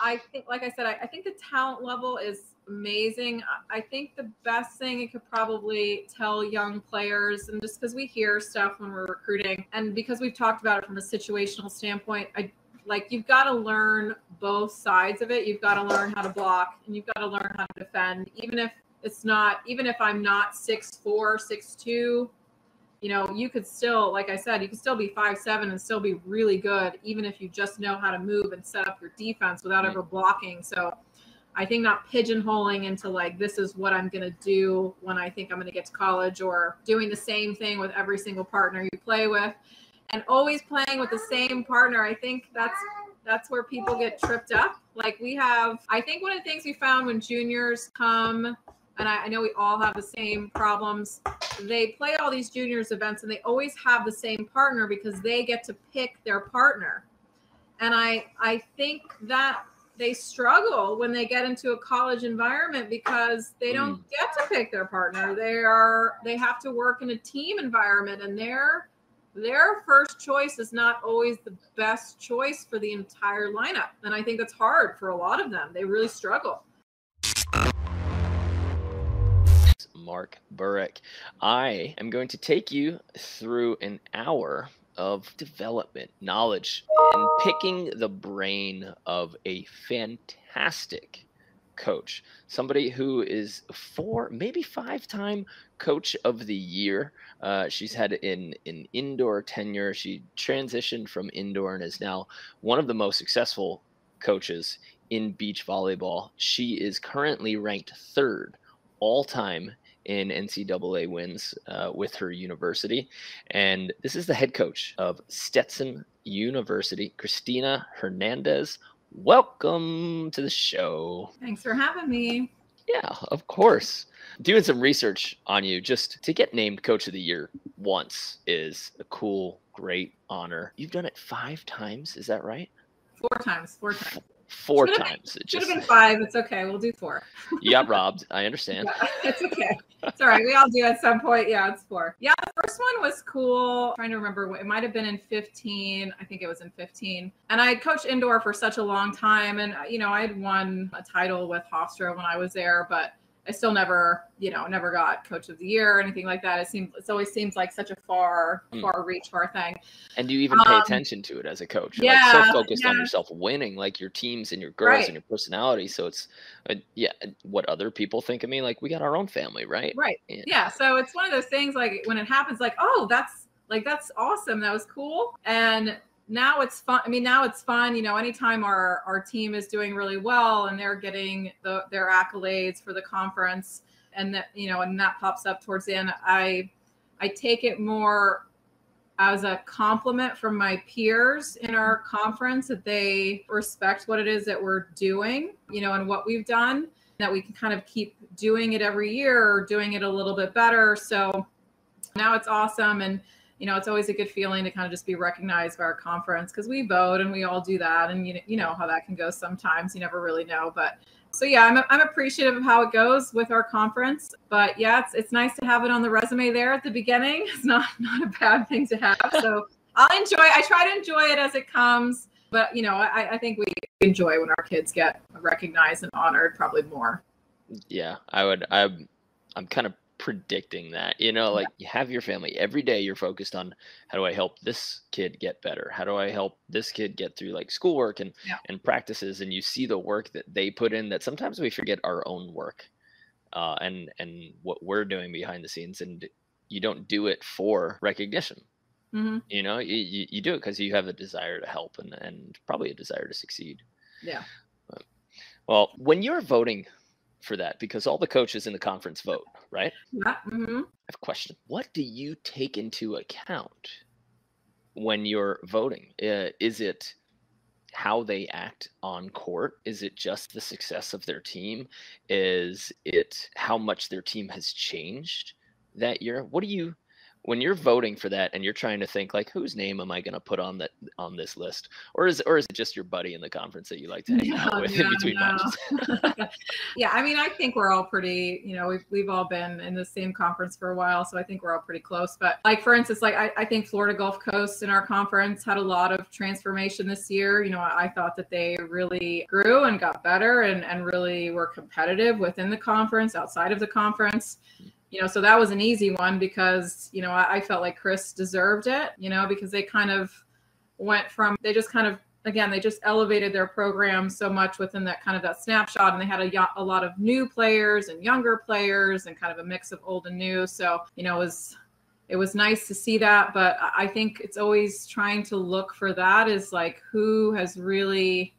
I think, like I said, I think the talent level is amazing. I think the best thing it could probably tell young players, and just because we hear stuff when we're recruiting, and because we've talked about it from a situational standpoint, you've got to learn both sides of it. You've got to learn how to block, and you've got to learn how to defend, even if I'm not 6'4", 6'2". You could still, like I said, you could still be 5'7" and still be really good, even if you just know how to move and set up your defense without ever blocking. So I think not pigeonholing into this is what I'm going to do when I think I'm going to get to college, or doing the same thing with every single partner you play with, and always playing with the same partner. I think that's where people get tripped up. I think one of the things we found when juniors come, and I know we all have the same problems, they play all these juniors events and they always have the same partner because they get to pick their partner. And I think that they struggle when they get into a college environment because they don't get to pick their partner. They have to work in a team environment, and their first choice is not always the best choice for the entire lineup. And I think that's hard for a lot of them. They really struggle. Mark Burik. I am going to take you through an hour of development, knowledge, and picking the brain of a fantastic coach, somebody who is 4, maybe 5-time coach of the year. She's had an indoor tenure. She transitioned from indoor and is now one of the most successful coaches in beach volleyball. She is currently ranked 3rd all-time in NCAA wins with her university. And this is the head coach of Stetson University, Kristina Hernandez. Welcome to the show. Thanks for having me. Yeah, of course. Doing some research on you, just to get named Coach of the Year once is a cool, great honor. You've done it 5 times, is that right? 4 times. 4 times. Should have been 5. It's okay. We'll do 4. You got robbed. I understand. Yeah, it's okay. It's all right. We all do at some point. Yeah, it's 4. Yeah, the first one was cool. I'm trying to remember. It might have been in 15. I think it was in 15. And I had coached indoor for such a long time. And, I had won a title with Hofstra when I was there, but I still never got Coach of the Year or anything like that. It always seems like such a far reach for a thing. And do you even pay attention to it as a coach? You're so focused on yourself winning, your teams and your girls and your personality. So it's, what other people think of me, we got our own family, right? Right. Yeah. So it's one of those things, when it happens, oh, that's awesome. That was cool. And now it's fun. Anytime our team is doing really well and they're getting their accolades for the conference, and that, and that pops up towards the end, I take it more as a compliment from my peers in our conference, that they respect what it is that we're doing, and what we've done, that we can kind of keep doing it every year or doing it a little bit better. So now it's awesome. And it's always a good feeling to kind of just be recognized by our conference, because we vote and we all do that. And you know how that can go sometimes. You never really know. But so, yeah, I'm appreciative of how it goes with our conference. But, yeah, it's nice to have it on the resume there at the beginning. It's not a bad thing to have. So I try to enjoy it as it comes. But, I think we enjoy when our kids get recognized and honored probably more. Yeah, I'm kind of predicting that, you have your family every day. You're focused on, how do I help this kid get better? How do I help this kid get through schoolwork and practices? And you see the work that they put in, that sometimes we forget our own work and what we're doing behind the scenes. And you don't do it for recognition. Mm-hmm. You do it because you have a desire to help and probably a desire to succeed. Yeah. Well, when you're voting for that, because all the coaches in the conference vote, right? Yeah. Mm-hmm. I have a question. What do you take into account when you're voting? Is it how they act on court? Is it just the success of their team? Is it how much their team has changed that year? What do when you're voting for that and you're trying to think like, whose name am I going to put on this list, or is it just your buddy in the conference that you like to hang out with in between matches? Yeah, I mean, I think we're all pretty, we've all been in the same conference for a while, so I think we're all pretty close. But like, for instance, like I think Florida Gulf Coast in our conference had a lot of transformation this year. I thought that they really grew and got better and really were competitive within the conference, outside of the conference. So that was an easy one because, I felt like Chris deserved it, because they kind of went from, they just elevated their program so much within that kind of that snapshot. And they had a lot of new players and younger players and kind of a mix of old and new. So, it was nice to see that. But I think it's always trying to look for that is like who has really,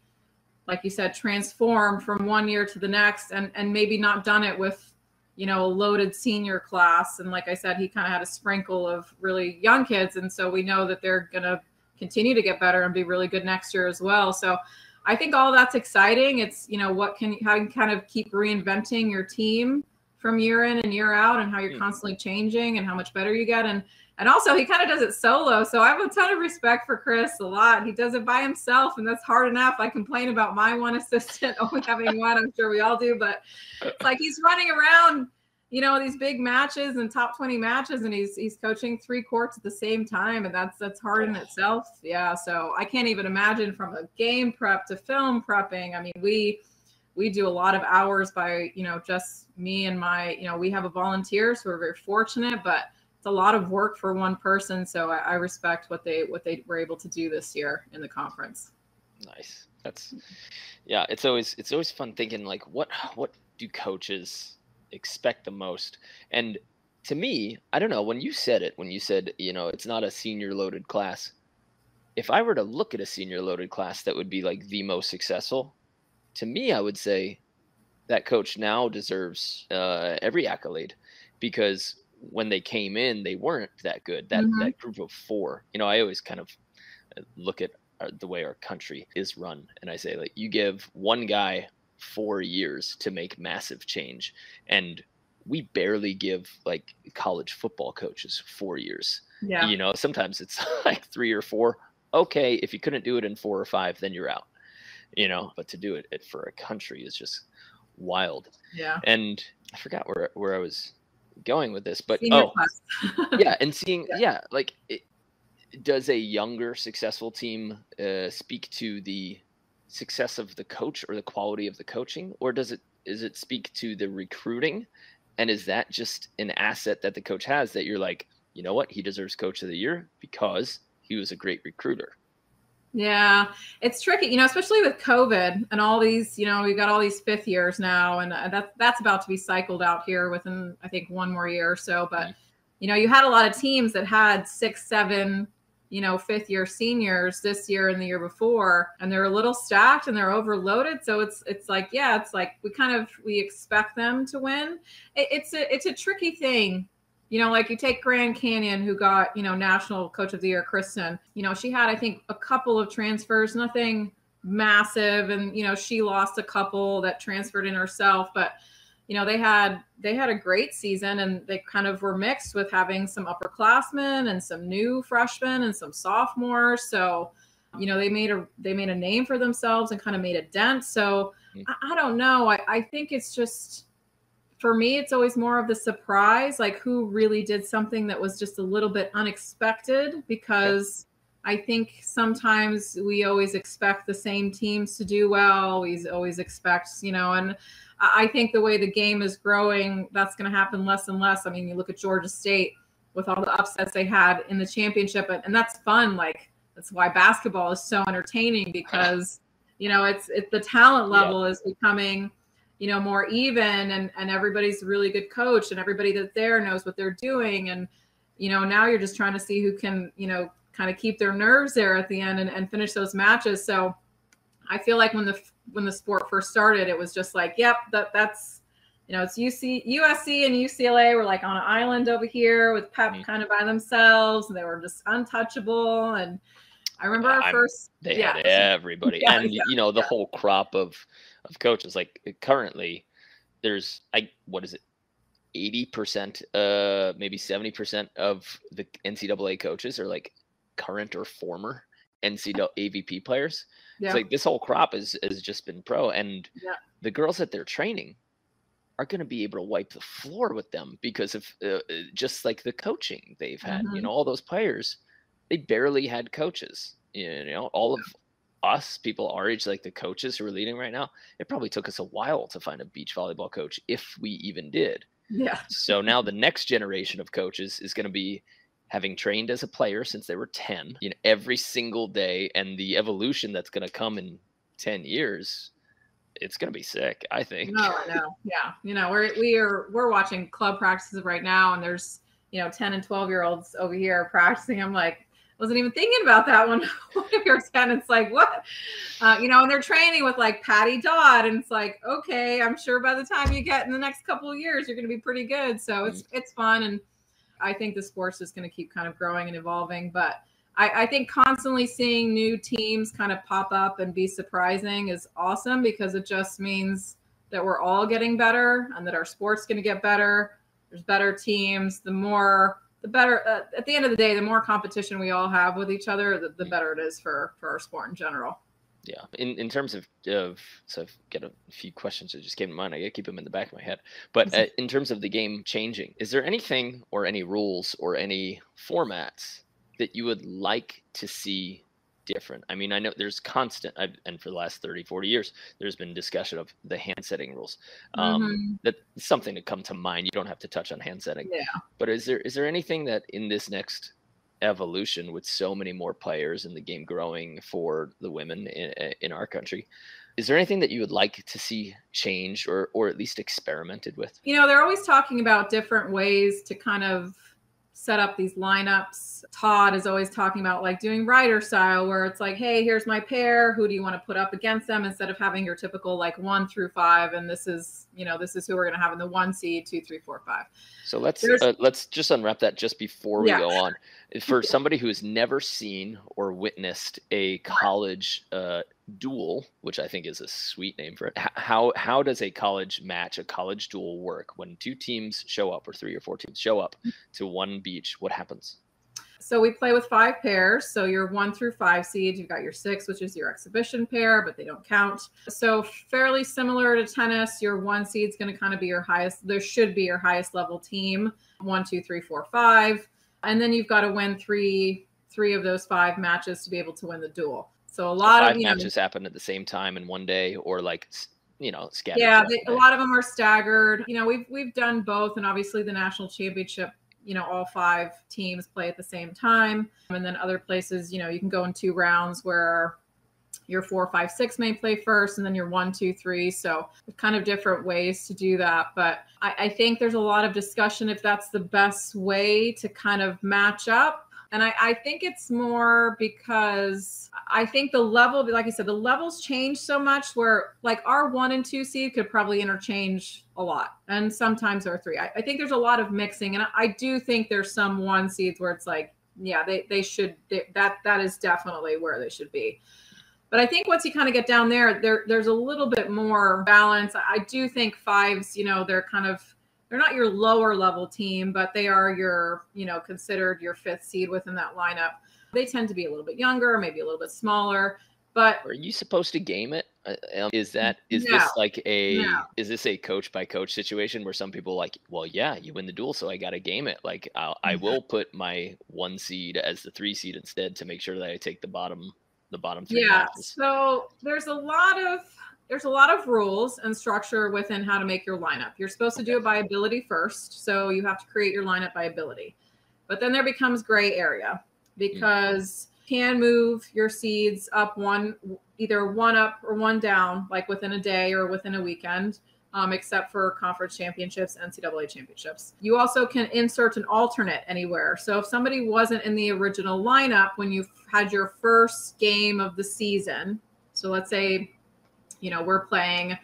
like you said, transformed from one year to the next and maybe not done it with, a loaded senior class. And like I said, he kind of had a sprinkle of really young kids. And so we know that they're going to continue to get better and be really good next year as well. So I think all that's exciting. It's, how you can kind of keep reinventing your team from year in and year out and how you're constantly changing and how much better you get. And also he kind of does it solo. So I have a ton of respect for Chris a lot. He does it by himself and that's hard enough. I complain about my one assistant only having one. I'm sure we all do, but it's like he's running around, these big matches and top 20 matches and he's coaching 3 courts at the same time. And that's hard in itself. Yeah. So I can't even imagine from a game prep to film prepping. I mean, we do a lot of hours by, just me and my, we have a volunteer, so we're very fortunate, but it's a lot of work for one person. So I respect what they were able to do this year in the conference. Nice. It's always fun thinking like, what do coaches expect the most? And to me, I don't know, when you said, it's not a senior loaded class. If I were to look at a senior loaded class that would be like the most successful, to me, I would say that coach now deserves every accolade because when they came in, they weren't that good. That group of 4, I always kind of look at the way our country is run. And I say, like, you give one guy 4 years to make massive change. And we barely give like college football coaches 4 years. Yeah. Sometimes it's like 3 or 4. Okay. If you couldn't do it in 4 or 5, then you're out, but to do it for a country is just wild. Yeah. And I forgot where I was going with this, but yeah. And seeing, does a younger successful team speak to the success of the coach or the quality of the coaching, or does it speak to the recruiting? And is that just an asset that the coach has that you're like, you know what, he deserves coach of the year because he was a great recruiter? Yeah, it's tricky, especially with COVID and all these, we've got all these 5th years now, and that's about to be cycled out here within, I think, 1 more year or so. But, you had a lot of teams that had 6, 7, 5th year seniors this year and the year before, and they're a little stacked and they're overloaded. So it's like, we expect them to win. It's a tricky thing. Like you take Grand Canyon, who got, National Coach of the Year, Kristen, she had, I think, a couple of transfers, nothing massive. And, she lost a couple that transferred in herself, but, they had a great season and they kind of were mixed with having some upperclassmen and some new freshmen and some sophomores. So, they made a name for themselves and kind of made a dent. So I don't know. I think it's just, for me, it's always more of the surprise, like who really did something that was just a little bit unexpected, because I think sometimes we always expect the same teams to do well. We always expect, and I think the way the game is growing, that's going to happen less and less. I mean, you look at Georgia State with all the upsets they had in the championship, and that's fun. Like, that's why basketball is so entertaining, because, it's the talent level is becoming more even, and everybody's a really good coach, and everybody that's there knows what they're doing. And, now you're just trying to see who can, kind of keep their nerves there at the end and finish those matches. So I feel like when the sport first started, it was just like, yep, that's, it's USC and UCLA were like on an island over here with Pep kind of by themselves, and they were just untouchable. And I remember they had everybody, and the whole crop of coaches. Like currently, there's what is it, 80%, maybe 70% of the NCAA coaches are like current or former NCAA AVP players. Yeah. It's like this whole crop has just been pro, and the girls that they're training are going to be able to wipe the floor with them because of just like the coaching they've had. You know, all those players, they barely had coaches. You know, all of us, people our age, like the coaches who are leading right now, it probably took us a while to find a beach volleyball coach, if we even did. Yeah. So now the next generation of coaches is going to be having trained as a player since they were 10, you know, every single day, and the evolution that's going to come in 10 years, it's going to be sick, I think. No, I know. Yeah. You know, we're watching club practices right now, and there's, you know, 10 and 12-year-olds over here practicing. I'm like, wasn't even thinking about that when you're 10. It's like, what? You know, and they're training with like Patty Dodd, and it's like, okay, I'm sure by the time you get in the next couple of years, you're going to be pretty good. So it's fun. And I think the sport's just going to keep kind of growing and evolving. But I think constantly seeing new teams kind of pop up and be surprising is awesome, because it just means that we're all getting better and that our sport's going to get better. There's better teams. The better, at the end of the day, the more competition we all have with each other, the better it is for our sport in general. Yeah. In terms of so I've got a few questions that just came to mind. I got to keep them in the back of my head. But in terms of the game changing, is there anything or any rules or any formats that you would like to see different? I mean, I know there's constant, and for the last 30, 40 years, there's been discussion of the hand setting rules. That's something to come to mind. You don't have to touch on hand setting. Yeah. But is there anything that in this next evolution, with so many more players and the game growing for the women in our country, is there anything that you would like to see changed or at least experimented with? You know, they're always talking about different ways to kind of set up these lineups. Todd is always talking about like doing rider style, where it's like, hey, here's my pair. Who do you want to put up against them, instead of having your typical like 1 through 5. And this is who we're going to have in the 1 seed, 2, 3, 4, 5. So let's just unwrap that just before we go on. For somebody who has never seen or witnessed a college duel, which I think is a sweet name for it, how does a college match, a college duel work when 2 teams show up, or 3 or 4 teams show up to one beach? What happens? So we play with 5 pairs. So your 1 through 5 seeds, you've got your 6, which is your exhibition pair, but they don't count. So fairly similar to tennis, your 1 seed is going to kind of be your highest. There should be your highest level team, 1, 2, 3, 4, 5. And then you've got to win three of those 5 matches to be able to win the duel. So a lot of 5 matches happen at the same time in one day, or like, you know, scattered. Yeah, a lot of them are staggered. You know, we've done both, and obviously the national championship, you know, all 5 teams play at the same time. And then other places, you know, you can go in 2 rounds where your 4, 5, 6 may play first, and then your 1, 2, 3. So kind of different ways to do that. But I think there's a lot of discussion if that's the best way to kind of match up. And I think it's more because I think the level, like I said, the levels change so much, where like our 1 and 2 seed could probably interchange a lot. And sometimes our 3. I think there's a lot of mixing. And I do think there's some 1 seeds where it's like, yeah, they should, that is definitely where they should be. But I think once you kind of get down there's a little bit more balance. I do think 5s, you know, they're not your lower level team, but they are your, you know, considered your 5th seed within that lineup. They tend to be a little bit younger, maybe a little bit smaller. But are you supposed to game it? Is this a coach by coach situation where some people like, well, yeah, you win the duel, so I got to game it. Like I will put my 1 seed as the 3 seed instead to make sure that I take the bottom 3 matches. So there's a lot of rules and structure within how to make your lineup. You're supposed to do it by ability first. So you have to create your lineup by ability. But then there becomes gray area, because you can move your seeds up either 1 up or 1 down, like within a day or within a weekend, except for conference championships, NCAA championships. You also can insert an alternate anywhere. So if somebody wasn't in the original lineup when you had your first game of the season, so let's say, you know, we're playing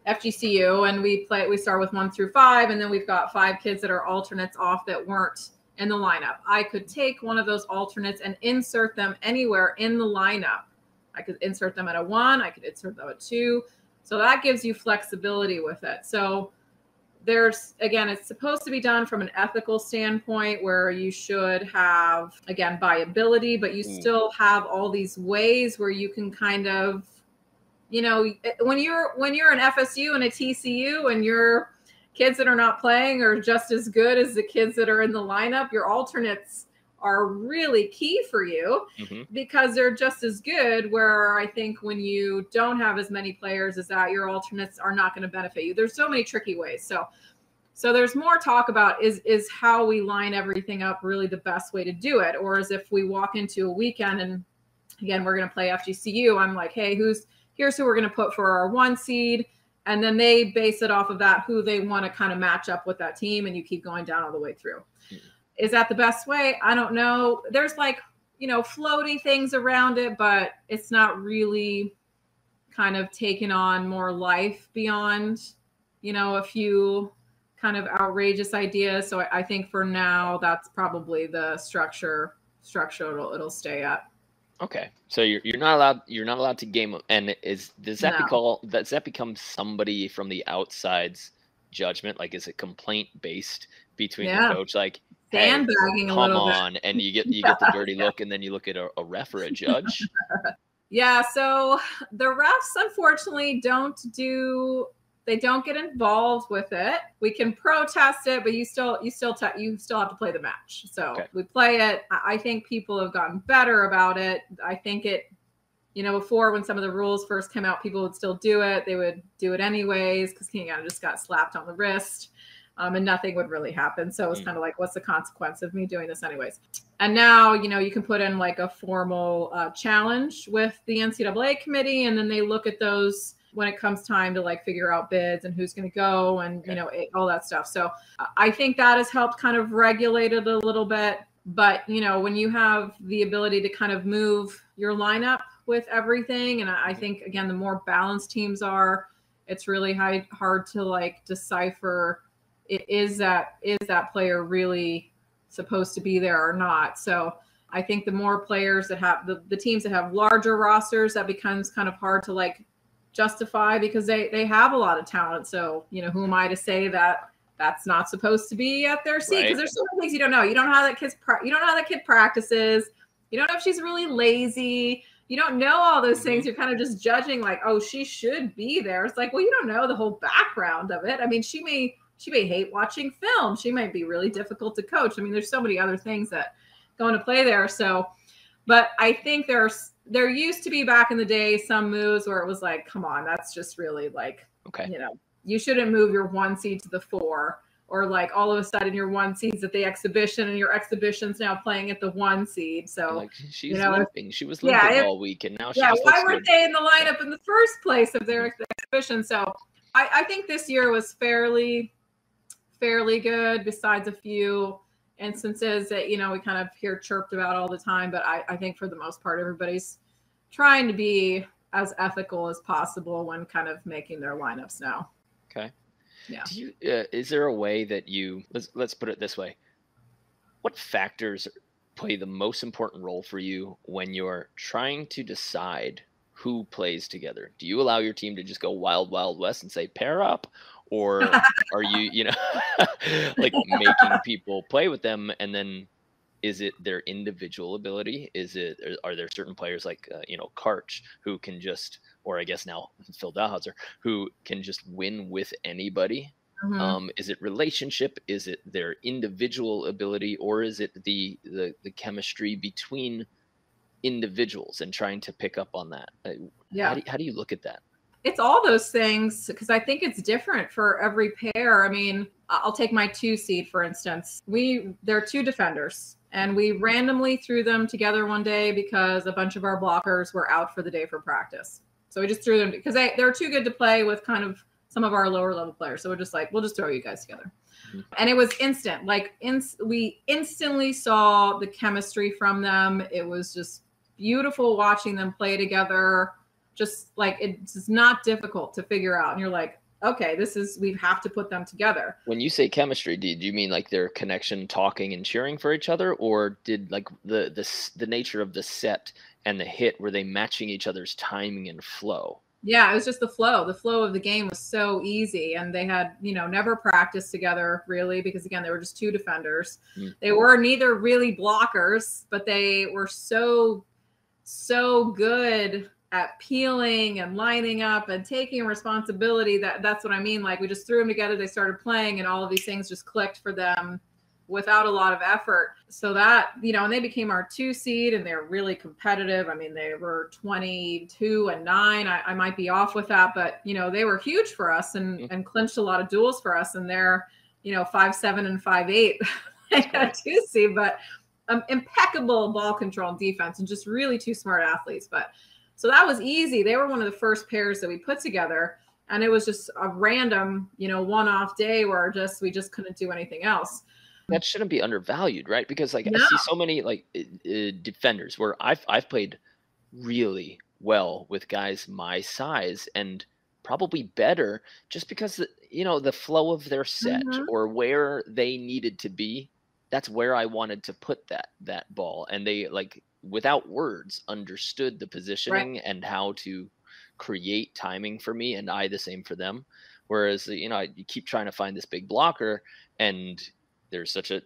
FGCU and we start with 1 through 5, and then we've got 5 kids that are alternates off that weren't in the lineup. I could take one of those alternates and insert them anywhere in the lineup. I could insert them at a 1, I could insert them at 2. So that gives you flexibility with it. So again, it's supposed to be done from an ethical standpoint where you should have, again, viability, but you still have all these ways where you can kind of, you know, when you're an FSU and a TCU and your kids that are not playing are just as good as the kids that are in the lineup, your alternates are really key for you because they're just as good, where I think when you don't have as many players as that, your alternates are not going to benefit you. There's so many tricky ways. So there's more talk about is how we line everything up really the best way to do it, or is if we walk into a weekend and again, we're going to play FGCU, I'm like, hey, here's who we're going to put for our 1 seed. And then they base it off of that, who they want to kind of match up with that team. And you keep going down all the way through. Is that the best way? I don't know. There's like, you know, floaty things around it, but it's not really kind of taken on more life beyond, you know, a few kind of outrageous ideas. So I think for now, that's probably the structure it'll stay at. Okay, so you're not allowed to game, and does that become somebody from the outside's judgment? Like, is it complaint based between the coach, like, sandbagging a little bit, and you get the dirty look, and then you look at a ref or a judge? Yeah, so the refs unfortunately don't get involved with it. We can protest it, but you still have to play the match. So we play it. I think people have gotten better about it. I think it, you know, before when some of the rules first came out, people would still do it. They would do it anyways because he just got slapped on the wrist and nothing would really happen. So it was kind of like, what's the consequence of me doing this anyways? And now, you know, you can put in like a formal challenge with the NCAA committee, and then they look at those when it comes time to like figure out bids and who's going to go and, you know, all that stuff. So I think that has helped kind of regulate it a little bit. But, you know, when you have the ability to kind of move your lineup with everything, and I think, again, the more balanced teams are, it's really hard to like decipher, is that player really supposed to be there or not? So I think the more players that have the teams that have larger rosters, that becomes kind of hard to like justify because they have a lot of talent. So, you know, who am I to say that that's not supposed to be at their seat? Because there's so many things you don't know. You don't know how that kid practices. You don't know if she's really lazy. You don't know all those things. You're kind of just judging like, oh, she should be there. It's like, well, you don't know the whole background of it. I mean, she may hate watching film. She might be really difficult to coach. I mean, there's so many other things that go into play there. So, but I think there used to be back in the day some moves where it was like, come on, that's just really like, you know, you shouldn't move your 1 seed to the 4, or like all of a sudden your 1 seed's at the exhibition and your exhibition's now playing at the 1 seed. So like she's limping. She was limping all week, and now she why weren't they in the lineup in the first place of their exhibition? So I think this year was fairly good, besides a few instances that, you know, we kind of hear chirped about all the time. But I think for the most part, everybody's trying to be as ethical as possible when kind of making their lineups now. Okay. Yeah. Do you, is there a way that let's put it this way? What factors play the most important role for you when you're trying to decide who plays together? Do you allow your team to just go wild, wild west and say pair up? Or are you like making people play with them? And then is it their individual ability? Are there certain players like, Karch who can just, or I guess now Phil Dalhauser, who can just win with anybody? Is it relationship? Is it their individual ability? Or is it the chemistry between individuals and trying to pick up on that? How do you look at that? It's all those things, because I think it's different for every pair. I mean, I'll take my 2 seed, for instance. There are 2 defenders, and we randomly threw them together one day because a bunch of our blockers were out for the day for practice. So we just threw them because they're too good to play with kind of some of our lower level players. So we're just like, we'll just throw you guys together. And it was instant. Like we instantly saw the chemistry from them. It was just beautiful watching them play together. Just like, it's not difficult to figure out. And you're like, okay, we have to put them together. When you say chemistry, do you mean like their connection, talking and cheering for each other? Or did like the nature of the set and the hit, were they matching each other's timing and flow? Yeah, it was just the flow. The flow of the game was so easy. And they had, never practiced together really, because again, they were just two defenders. They were neither really blockers, but they were so good at peeling and lining up and taking responsibility. That's what I mean. Like, we just threw them together. They started playing and all of these things just clicked for them without a lot of effort. So that, and they became our 2 seed and they're really competitive. I mean, they were 22-9. I might be off with that, but they were huge for us and clinched a lot of duels for us. And they're, 5'7" and 5'8", a 2 seed, but impeccable ball control and defense and just really 2 smart athletes. But so that was easy. They were one of the first pairs that we put together. And it was just a random, one-off day where we just couldn't do anything else. That shouldn't be undervalued, right? Because like I see so many like defenders where I've played really well with guys my size and probably better just because the flow of their set or where they needed to be, that's where I wanted to put that ball, and they like without words understood the positioning and how to create timing for me, and I the same for them. Whereas you keep trying to find this big blocker, and there's such a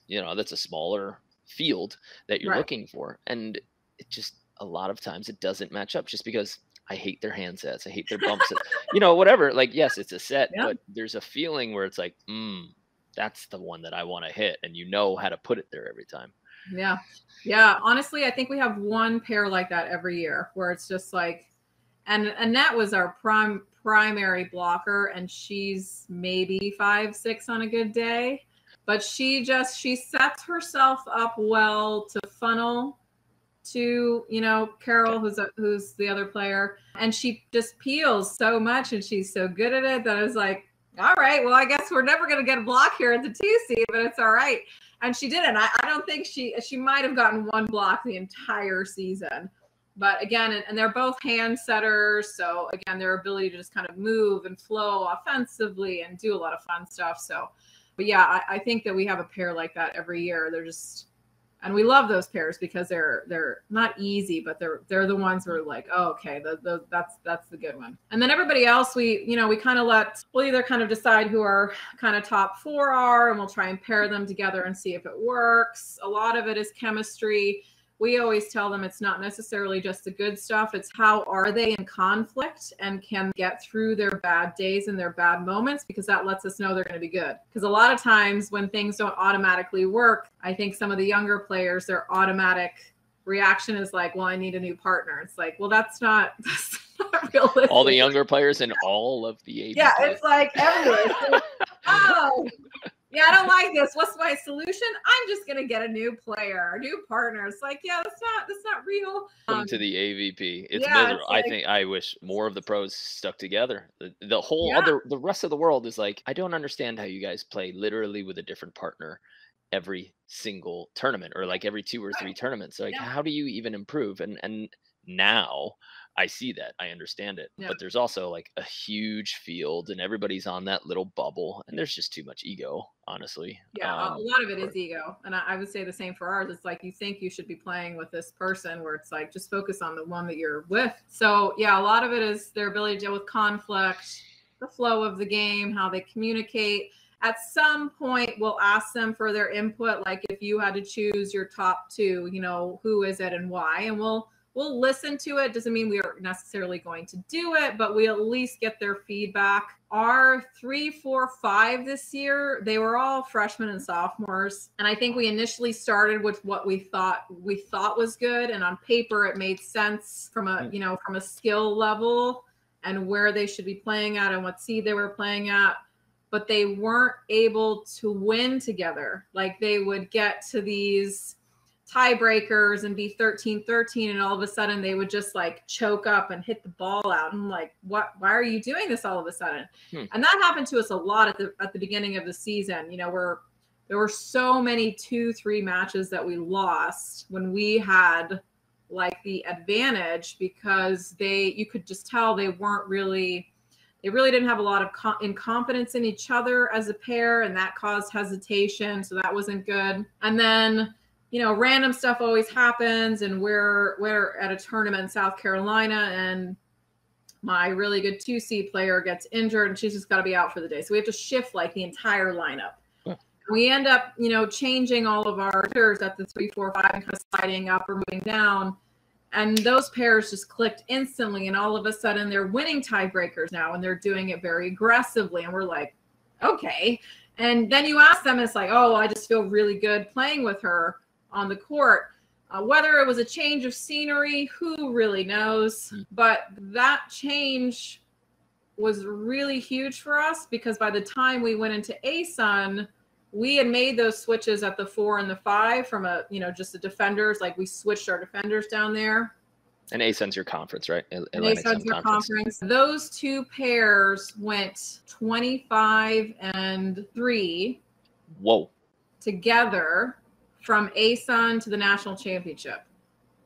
that's a smaller field that you're looking for, and it just a lot of times it doesn't match up just because I hate their hand sets, I hate their bump sets, whatever. Like, yes, it's a set, but there's a feeling where it's like, that's the one that I want to hit, and how to put it there every time. Yeah, honestly, I think we have one pair like that every year where it's just like, and Annette was our primary blocker, and she's maybe 5'6" on a good day. But she sets herself up well to funnel to, Carol, who's the other player. And she just peels so much and she's so good at it that I was like, all right, well, I guess we're never going to get a block here at the 2 seed, but it's all right. And she didn't. I don't think she might have gotten one block the entire season. But again, and they're both hand setters. So again, their ability to just kind of move and flow offensively and do a lot of fun stuff. So, but yeah, I think that we have a pair like that every year. They're just, and we love those pairs because they're not easy, but they're the ones where we're like, oh, okay, that's the good one. And then everybody else, we kind of we'll either kind of decide who our kind of top 4 are, and we'll try and pair them together and see if it works. A lot of it is chemistry. We always tell them it's not necessarily just the good stuff. It's how are they in conflict and can get through their bad days and their bad moments, because that lets us know they're going to be good. Because a lot of times when things don't automatically work, I think some of the younger players, their automatic reaction is like, well, I need a new partner. It's like, well, that's not realistic. All the younger players in all of the AVP. Yeah, it's like everywhere. Oh, yeah, I don't like this. What's my solution? I'm just gonna get a new player, a new partner. It's like, yeah, that's not real. Welcome to the AVP. It's miserable. Like, I wish more of the pros stuck together. The whole the rest of the world is like, I don't understand how you guys play literally with a different partner every single tournament, or like every 2 or 3 tournaments. So like, how do you even improve? And now I see that, I understand it, but there's also like a huge field and everybody's on that little bubble, and there's just too much ego, honestly. Yeah, a lot of it is ego. And I would say the same for ours. It's like, you think you should be playing with this person, where it's like, just focus on the one that you're with. So yeah, a lot of it is their ability to deal with conflict, the flow of the game, how they communicate. At some point, we'll ask them for their input. Like, if you had to choose your top 2, who is it and why? And we'll listen to it. Doesn't mean we are necessarily going to do it, but we at least get their feedback. Our 3, 4, 5 this year, they were all freshmen and sophomores. And I think we initially started with what we thought was good. And on paper, it made sense from a skill level and where they should be playing at and what seed they were playing at. But they weren't able to win together. Like, they would get to these tiebreakers and be 13-13, and all of a sudden they would just like choke up and hit the ball out. And I'm like, why are you doing this all of a sudden? And that happened to us a lot at the beginning of the season. There were so many 2-3 matches that we lost when we had like the advantage, because you could just tell they really didn't have a lot of confidence in each other as a pair, and that caused hesitation. So that wasn't good. And then, random stuff always happens, and we're at a tournament in South Carolina, and my really good 2C player gets injured and she's just got to be out for the day. So we have to shift like the entire lineup. We end up, changing all of our pairs at the 3, 4, 5 and kind of sliding up or moving down. And those pairs just clicked instantly. And all of a sudden they're winning tiebreakers now and they're doing it very aggressively. And we're like, okay. And then you ask them, it's like, oh, I just feel really good playing with her on the court. Whether it was a change of scenery, who really knows? But that change was really huge for us because by the time we went into ASUN, we had made those switches at the 4 and the 5 from just the defenders. Like we switched our defenders down there. And ASUN's your conference, right? ASUN's your conference. Those two pairs went 25-3. Whoa. Together from ASUN to the national championship.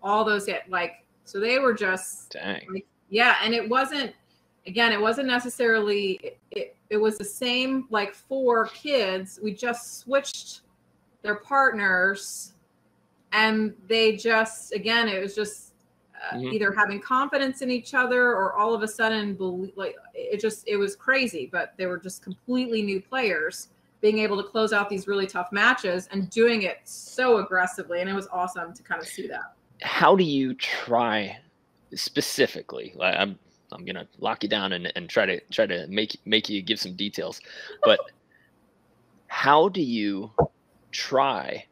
All those so they were just, dang. Yeah. And it wasn't necessarily, it was the same, 4 kids. We just switched their partners and they just, again, it was just either having confidence in each other or all of a sudden, it was crazy, but they were just completely new players being able to close out these really tough matches and doing it so aggressively. And it was awesome to kind of see that. How do you try specifically? I'm going to lock you down and try to make you give some details, but how do you try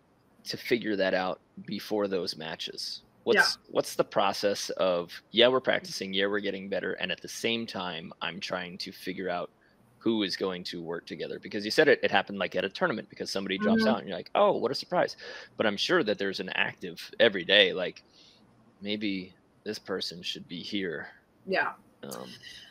to figure that out before those matches? What's the process of, we're practicing, we're getting better. And at the same time, I'm trying to figure out who is going to work together, because you said it happened at a tournament because somebody drops out and you're like, oh, what a surprise. But I'm sure that there's an active every day, maybe this person should be here. Yeah.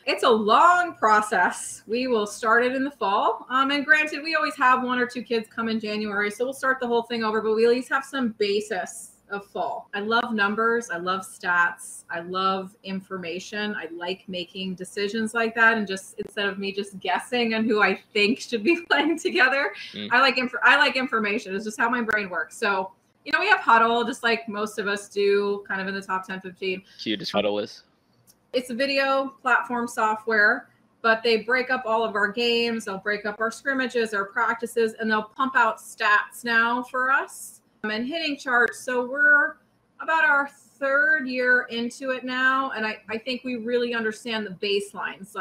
It's a long process. We will start it in the fall. And granted, we always have 1 or 2 kids come in January, so we'll start the whole thing over, but we at least have some basis of fall. I love numbers. I love stats. I love information. I like making decisions like that. And just instead of me just guessing on who I think should be playing together, I like information. It's just how my brain works. So, we have Huddle, just like most of us do, kind of in the top 10, 15. Can you just Huddle is? It's a video platform software, but they break up all of our games. They'll break up our scrimmages, our practices, and they'll pump out stats now for us and hitting charts. So we're about our 3rd year into it now. And I think we really understand the baselines.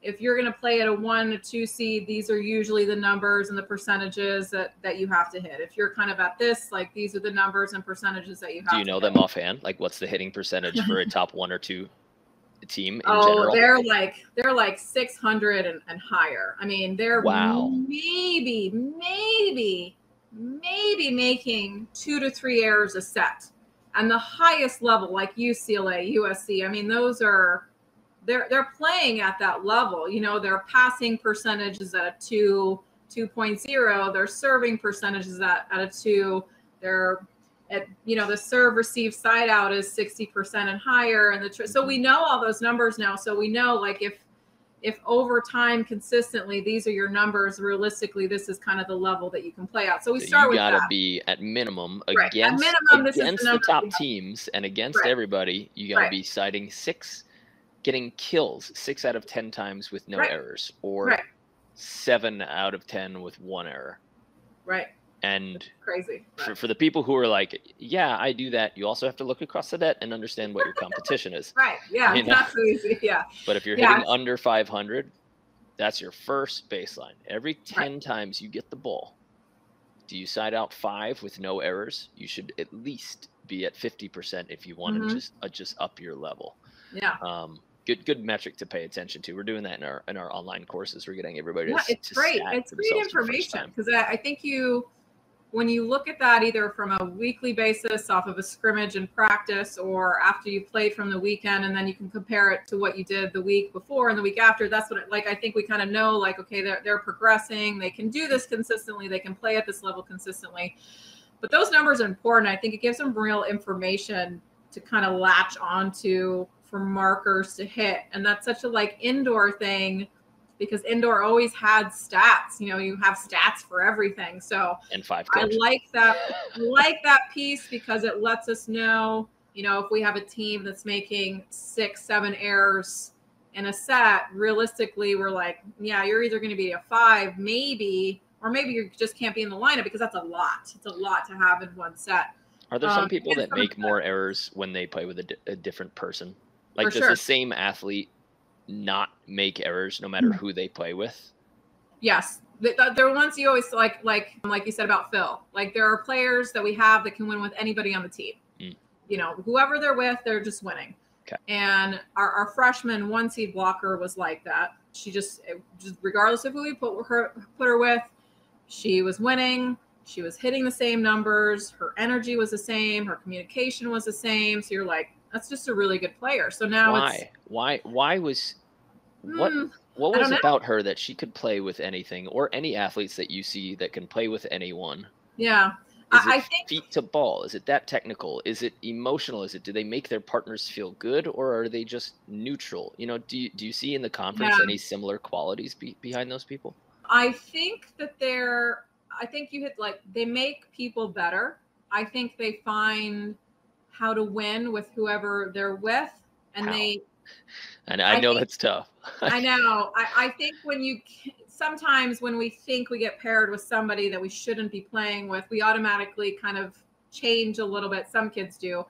If you're going to play at a 1 to 2 seed, these are usually the numbers and the percentages that you have to hit. If you're kind of at this, these are the numbers and percentages that you have to hit. Do you know them offhand? What's the hitting percentage for a top 1 or 2 team in general? They're 600 and higher. I mean, they're maybe making 2 to 3 errors a set. And the highest level, like UCLA, USC, I mean, those are, they're playing at that level. Their passing percentage is at a 2.0. Their serving percentage is at a 2. They're at, the serve receive side out is 60% and higher. And so we know all those numbers now. So we know if over time consistently, these are your numbers, realistically, this is kind of the level that you can play out. So we start with that. You got to be at minimum against the top teams and against everybody. You got to be citing 6, getting kills 6 out of 10 times with no errors, or 7 out of 10 with 1 error. Right. And crazy. For the people who are like, yeah, I do that, you also have to look across the net and understand what your competition is. Right. Yeah. It's not so easy. Yeah. But if you're hitting under 500, that's your first baseline. Every 10 times you get the ball, do you side out 5 with no errors? You should at least be at 50% if you want to just up your level. Yeah. Good metric to pay attention to. We're doing that in our online courses. We're getting everybody to it's great. It's great information, because I think when you look at that either from a weekly basis off of a scrimmage and practice, or after you played from the weekend, and then you can compare it to what you did the week before and the week after, that's what I think we kind of know, okay, they're progressing. They can do this consistently. They can play at this level consistently. But those numbers are important. I think it gives them real information to kind of latch onto for markers to hit. And that's such a indoor thing, because indoor always had stats. You have stats for everything. So and 5 coaches. I like that piece, because it lets us know, if we have a team that's making 6, 7 errors in a set, realistically, we're like, yeah, you're either going to be a 5, maybe, or maybe you just can't be in the lineup, because that's a lot. It's a lot to have in one set. Are there some people that make more errors when they play with a different person? Like, does the same athlete not make errors no matter who they play with? Yes. There are ones you always like you said about Phil. Like, there are players that we have that can win with anybody on the team. You know, whoever they're with, they're just winning. Okay. And our freshman 1 seed blocker was like that. She just regardless of who we put her with, she was winning. She was hitting the same numbers. Her energy was the same. Her communication was the same. So you're like, that's just a really good player. So now what was it about her that she could play with anything, or any athletes that you see that can play with anyone? Yeah. I think feet to ball? Is it that technical? Is it emotional? Do they make their partners feel good, or are they just neutral? You know, do you see in the conference any similar qualities behind those people? I think that they make people better. I think they find how to win with whoever they're with, and I know that's tough. I know. I think sometimes when we think we get paired with somebody that we shouldn't be playing with, we automatically kind of change a little bit. Some kids do,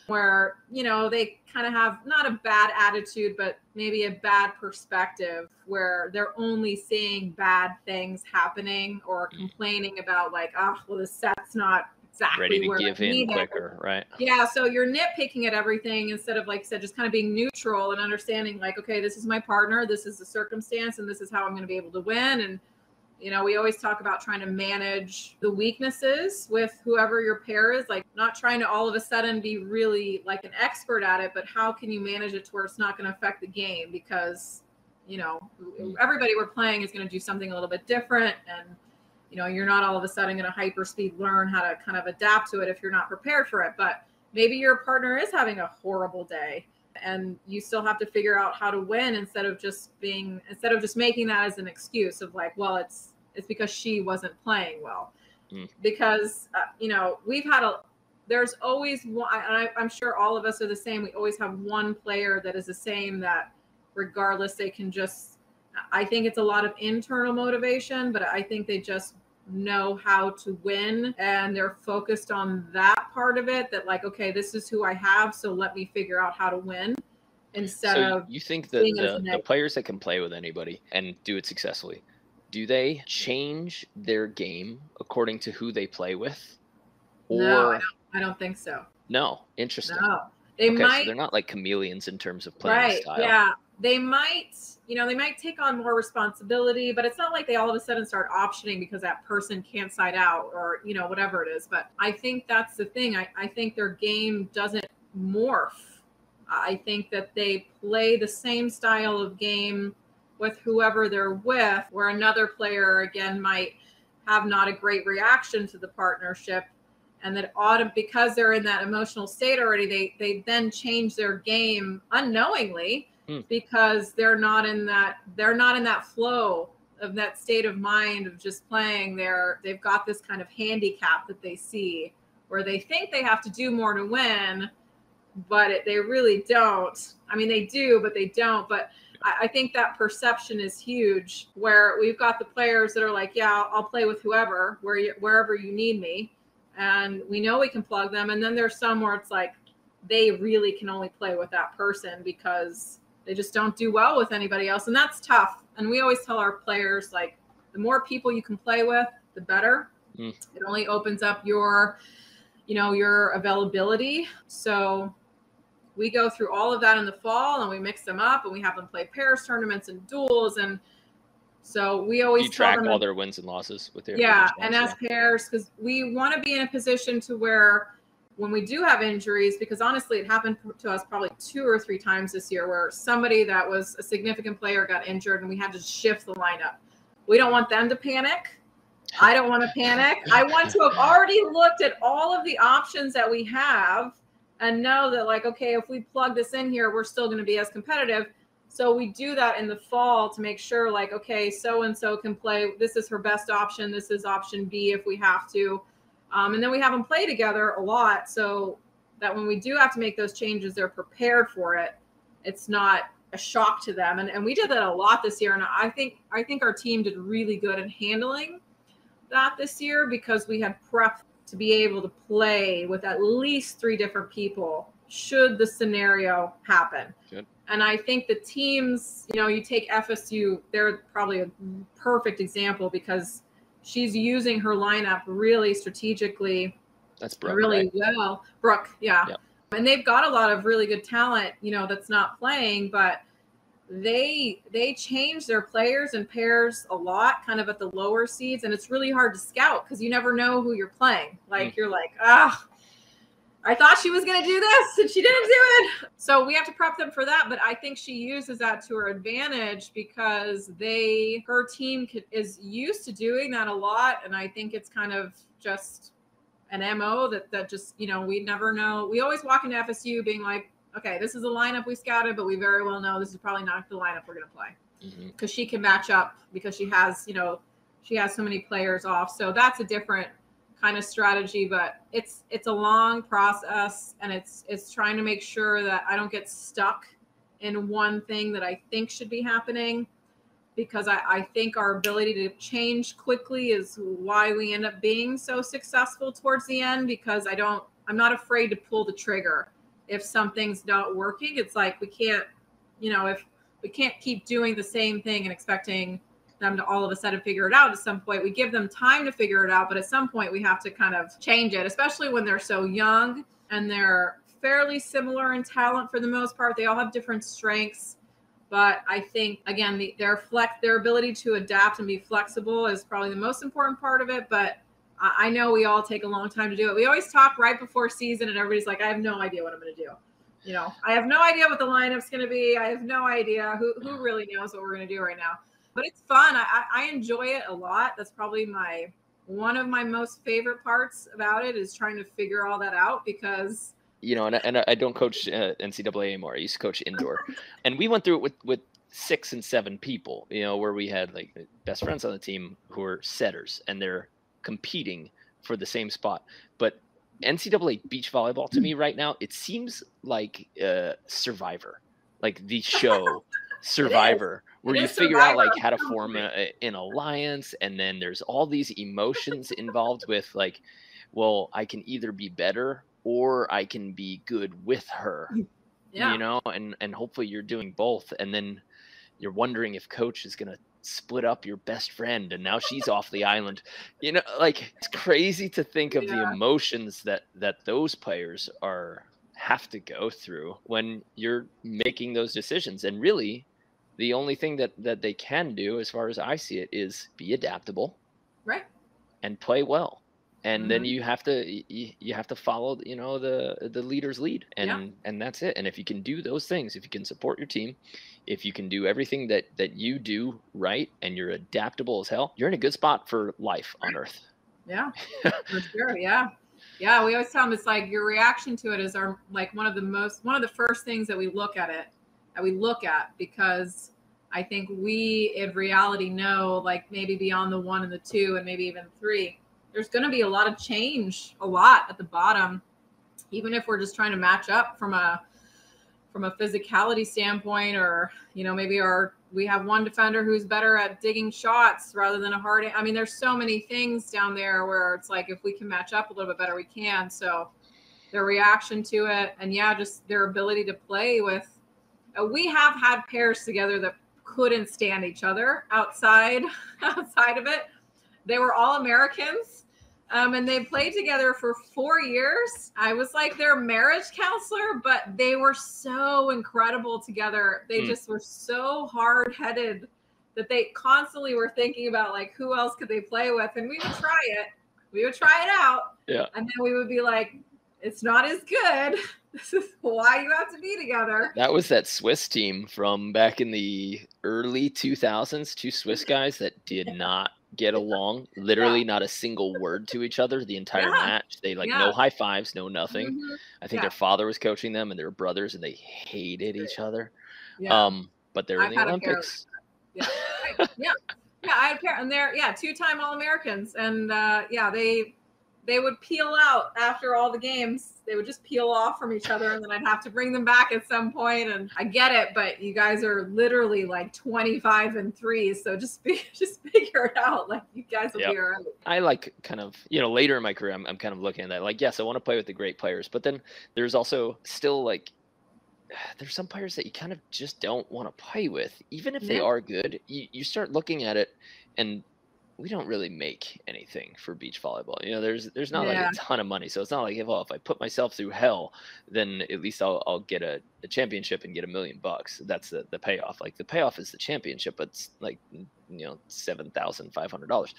where, you know, they kind of have not a bad attitude, but maybe a bad perspective, where they're only seeing bad things happening, or complaining about, like, oh, well, the set's not exactly ready to where give in quicker, right? Yeah. So you're nitpicking at everything instead of, like I said, just kind of being neutral and understanding, like, okay, this is my partner, this is the circumstance, and this is how I'm going to be able to win. And, you know, we always talk about trying to manage the weaknesses with whoever your pair is, like, not trying to all of a sudden be really like an expert at it, but how can you manage it to where it's not going to affect the game? Because, you know, everybody we're playing is going to do something a little bit different. And, you know, you're not all of a sudden going to hyperspeed learn how to kind of adapt to it if you're not prepared for it. But maybe your partner is having a horrible day, and you still have to figure out how to win instead of just making that as an excuse of, like, well, it's because she wasn't playing well. Because, you know, there's always one, and I'm sure all of us are the same. We always have one player that is the same, that regardless, they can just, I think it's a lot of internal motivation, but I think they just know how to win, and they're focused on that part of it, that, like, okay, this is who I have, so let me figure out how to win, instead of. You think that the players that can play with anybody and do it successfully, do they change their game according to who they play with? Or... No, I don't think so. No. Interesting. No. They might. So they're not like chameleons in terms of playing style. Yeah. They might take on more responsibility, but it's not like they all of a sudden start optioning because that person can't side out, or, you know, whatever it is. But I think that's the thing. I think their game doesn't morph. I think that they play the same style of game with whoever they're with, where another player, again, might have not a great reaction to the partnership. And that because they're in that emotional state already, they then change their game unknowingly, because they're not in that flow of that state of mind of just playing. They've got this kind of handicap that they see, where they think they have to do more to win, but they really don't. I mean, they do, but they don't. But I think that perception is huge, where we've got the players that are like, yeah, I'll play with whoever, wherever you need me. And we know we can plug them. And then there's some where it's like, they really can only play with that person because they just don't do well with anybody else. And that's tough. And we always tell our players, like, the more people you can play with, the better. It only opens up your availability. So we go through all of that in the fall, and we mix them up, and we have them play pairs tournaments and duels. And so we always track all their wins and losses with their and as pairs, because we want to be in a position to where when we do have injuries, because honestly, it happened to us probably 2 or 3 times this year, where somebody that was a significant player got injured and we had to shift the lineup. We don't want them to panic. I don't want to panic. I want to have already looked at all of the options that we have and know that, like, okay, if we plug this in here, we're still going to be as competitive. So we do that in the fall to make sure, like, okay, so-and-so can play. This is her best option. This is option B if we have to. And then we have them play together a lot, so that when we do have to make those changes, they're prepared for it. It's not a shock to them. And we did that a lot this year. And I think our team did really good in handling that this year because we had prep to be able to play with at least 3 different people should the scenario happen. Good. And I think the teams, you know, you take FSU, they're probably a perfect example because she's using her lineup really strategically. That's Brooke, really right? well. Brooke, yeah. Yep. And they've got a lot of really good talent, you know, that's not playing, but they change their players and pairs a lot kind of at the lower seeds. And it's really hard to scout because you never know who you're playing. Like you're like, I thought she was going to do this and she didn't do it. So we have to prep them for that. But I think she uses that to her advantage because her team is used to doing that a lot. And I think it's kind of just an MO that just, you know, we never know. We always walk into FSU being like, okay, this is a lineup we scouted, but we very well know this is probably not the lineup we're going to play because she can match up because she has, you know, she has so many players off. So that's a different kind of strategy, but it's a long process and it's trying to make sure that I don't get stuck in one thing that I think should be happening because I think our ability to change quickly is why we end up being so successful towards the end because I'm not afraid to pull the trigger. If something's not working, it's like we can't, you know, if we can't keep doing the same thing and expecting them to all of a sudden figure it out at some point. We give them time to figure it out, but at some point we have to kind of change it, especially when they're so young and they're fairly similar in talent for the most part. They all have different strengths. But I think, again, their ability to adapt and be flexible is probably the most important part of it. But I know we all take a long time to do it. We always talk right before season and everybody's like, I have no idea what I'm going to do. You know, I have no idea what the lineup's going to be. I have no idea who really knows what we're going to do right now. But it's fun. I enjoy it a lot. That's probably one of my most favorite parts about it is trying to figure all that out because – you know, and I don't coach NCAA anymore. I used to coach indoor, and we went through it with 6 and 7 people. You know, where we had like best friends on the team who are setters, and they're competing for the same spot. But NCAA beach volleyball to me right now, it seems like Survivor, like the show Survivor, where you figure out like how to form an alliance, and then there's all these emotions involved with like, well, I can either be better or I can be good with her, you know, and hopefully you're doing both. And then you're wondering if coach is going to split up your best friend and now she's off the island, you know, like it's crazy to think of the emotions that those players have to go through when you're making those decisions. And really the only thing that they can do, as far as I see it, is be adaptable, right, and play well. And then you have to follow, you know, the leader's lead, and that's it. And if you can do those things, if you can support your team, if you can do everything that you do right, and you're adaptable as hell, you're in a good spot for life on Earth. Yeah, for sure. Yeah. We always tell them it's like your reaction to it is one of the first things that we look at because I think we in reality know, like maybe beyond the 1 and the 2 and maybe even 3. There's going to be a lot of change, a lot at the bottom, even if we're just trying to match up from a physicality standpoint, or, you know, maybe we have one defender who's better at digging shots rather than I mean, there's so many things down there where it's like, if we can match up a little bit better, we can. So their reaction to it and just their ability to play with, we have had pairs together that couldn't stand each other outside of it. They were all Americans. And they played together for 4 years. I was like their marriage counselor, but they were so incredible together. They just were so hard-headed that they constantly were thinking about like who else could they play with. And we would try it. We would try it out. Yeah. And then we would be like, it's not as good. This is why you have to be together. That was that Swiss team from back in the early 2000s, 2 Swiss guys that did not get along, literally not a single word to each other the entire match. They no high fives, no nothing. I think their father was coaching them, and they were brothers, and they hated each other. But they're in the Olympics. I had a pair, and they're 2-time All-Americans, and they would peel out after all the games. They would just peel off from each other, and then I'd have to bring them back at some point. And I get it, but you guys are literally like 25-3, so just figure it out. Like, you guys will be all right. I like kind of, you know, later in my career, I'm kind of looking at that. Like, yes, I want to play with the great players, but then there's also still like, there's some players that you kind of just don't want to play with, even if they are good. You start looking at it, and we don't really make anything for beach volleyball. You know, there's not like a ton of money, so it's not like, well, if I put myself through hell, then at least I'll get a championship and get $1 million. That's the payoff. Like, the payoff is the championship, but it's like, you know, $7,500.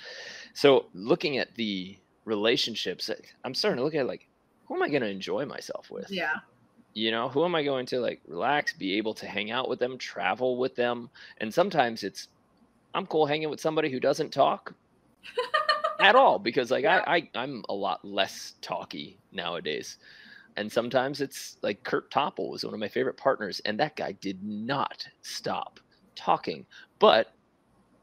So looking at the relationships, I'm starting to look at like, who am I going to enjoy myself with? Yeah. You know, who am I going to like relax, be able to hang out with them, travel with them? And sometimes I'm cool hanging with somebody who doesn't talk at all, because like I'm a lot less talky nowadays. And sometimes it's like Kurt Topple was one of my favorite partners, and that guy did not stop talking, but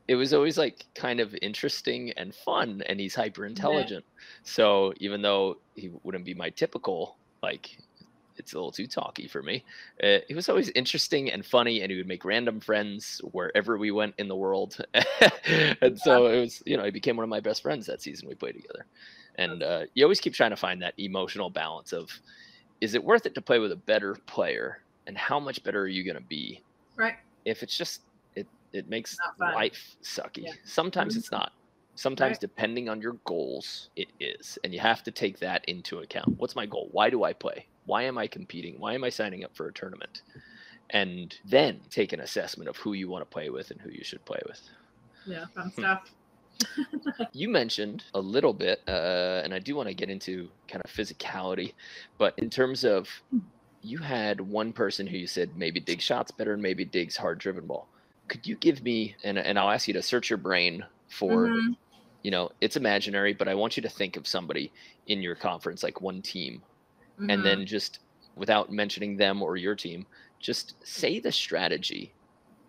it was always like kind of interesting and fun, and he's hyper intelligent. So even though he wouldn't be my typical, like, it's a little too talky for me, it was always interesting and funny, and he would make random friends wherever we went in the world. And so it was, you know, he became one of my best friends that season we played together. And you always keep trying to find that emotional balance of, is it worth it to play with a better player, and how much better are you going to be? Right. If it's just, it makes life sucky. Yeah. Sometimes it's not. Sometimes, depending on your goals, it is. And you have to take that into account. What's my goal? Why do I play? Why am I competing? Why am I signing up for a tournament? And then take an assessment of who you want to play with and who you should play with. Yeah, fun stuff. You mentioned a little bit, and I do want to get into kind of physicality, but in terms of, you had one person who you said maybe digs shots better and maybe digs hard driven ball. Could you give me, and I'll ask you to search your brain for, you know, it's imaginary, but I want you to think of somebody in your conference, like one team, and then just, without mentioning them or your team, just say the strategy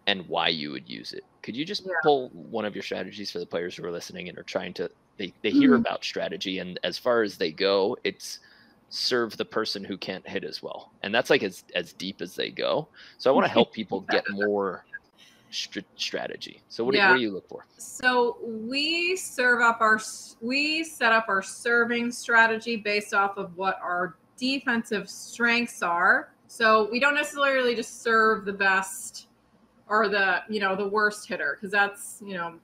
and why you would use it. Could you just pull one of your strategies for the players who are listening and are trying to, they hear about strategy, and as far as they go, it's serve the person who can't hit as well. And that's like as deep as they go. So I want to help people get more strategy. So what do you look for? So we set up our serving strategy based off of what our defensive strengths are. So we don't necessarily just serve the best or the, you know, the worst hitter, because that's, you know,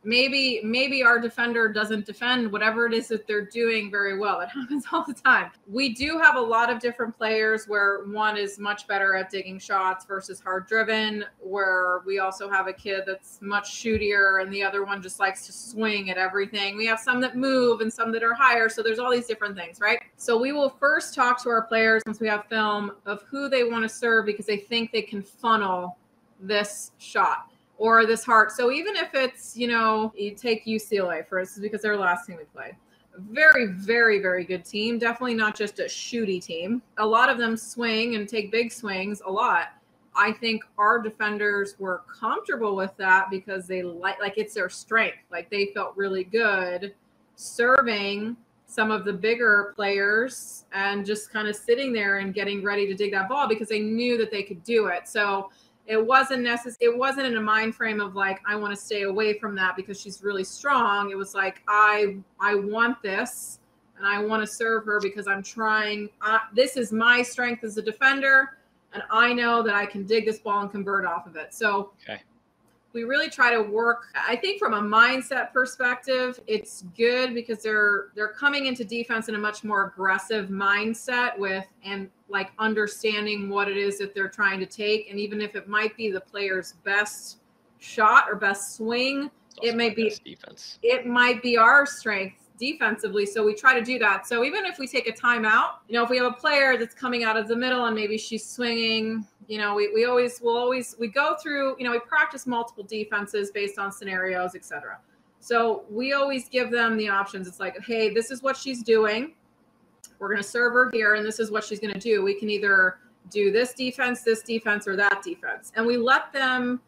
maybe our defender doesn't defend whatever it is that they're doing very well. That happens all the time. We do have a lot of different players where one is much better at digging shots versus hard driven, where we also have a kid that's much shootier and the other one just likes to swing at everything. We have some that move and some that are higher. So there's all these different things, right? So we will first talk to our players once we have film of who they want to serve, because they think they can funnel this shot or this heart. So even if it's, you know, you take UCLA for instance, because they're the last team we played. Very, very, very good team. Definitely not just a shooty team. A lot of them swing and take big swings a lot. I think our defenders were comfortable with that because they like it's their strength. Like, they felt really good serving some of the bigger players and just kind of sitting there and getting ready to dig that ball because they knew that they could do it. So it wasn't necessary. It wasn't in a mind frame of like, I want to stay away from that because she's really strong. It was like, I want this and I want to serve her because I'm trying. This is my strength as a defender, and I know that I can dig this ball and convert off of it. So we really try to work. I think from a mindset perspective, it's good because they're coming into defense in a much more aggressive mindset with, and like understanding what it is that they're trying to take. And even if it might be the player's best shot or best swing, it might be defense. It might be our strength defensively. So we try to do that. So even if we take a timeout, you know, if we have a player that's coming out of the middle and maybe she's swinging, you know, we go through, you know, we practice multiple defenses based on scenarios, etc. So we always give them the options. It's like, hey, this is what she's doing. We're going to serve her here, and this is what she's going to do. We can either do this defense, or that defense. And we let them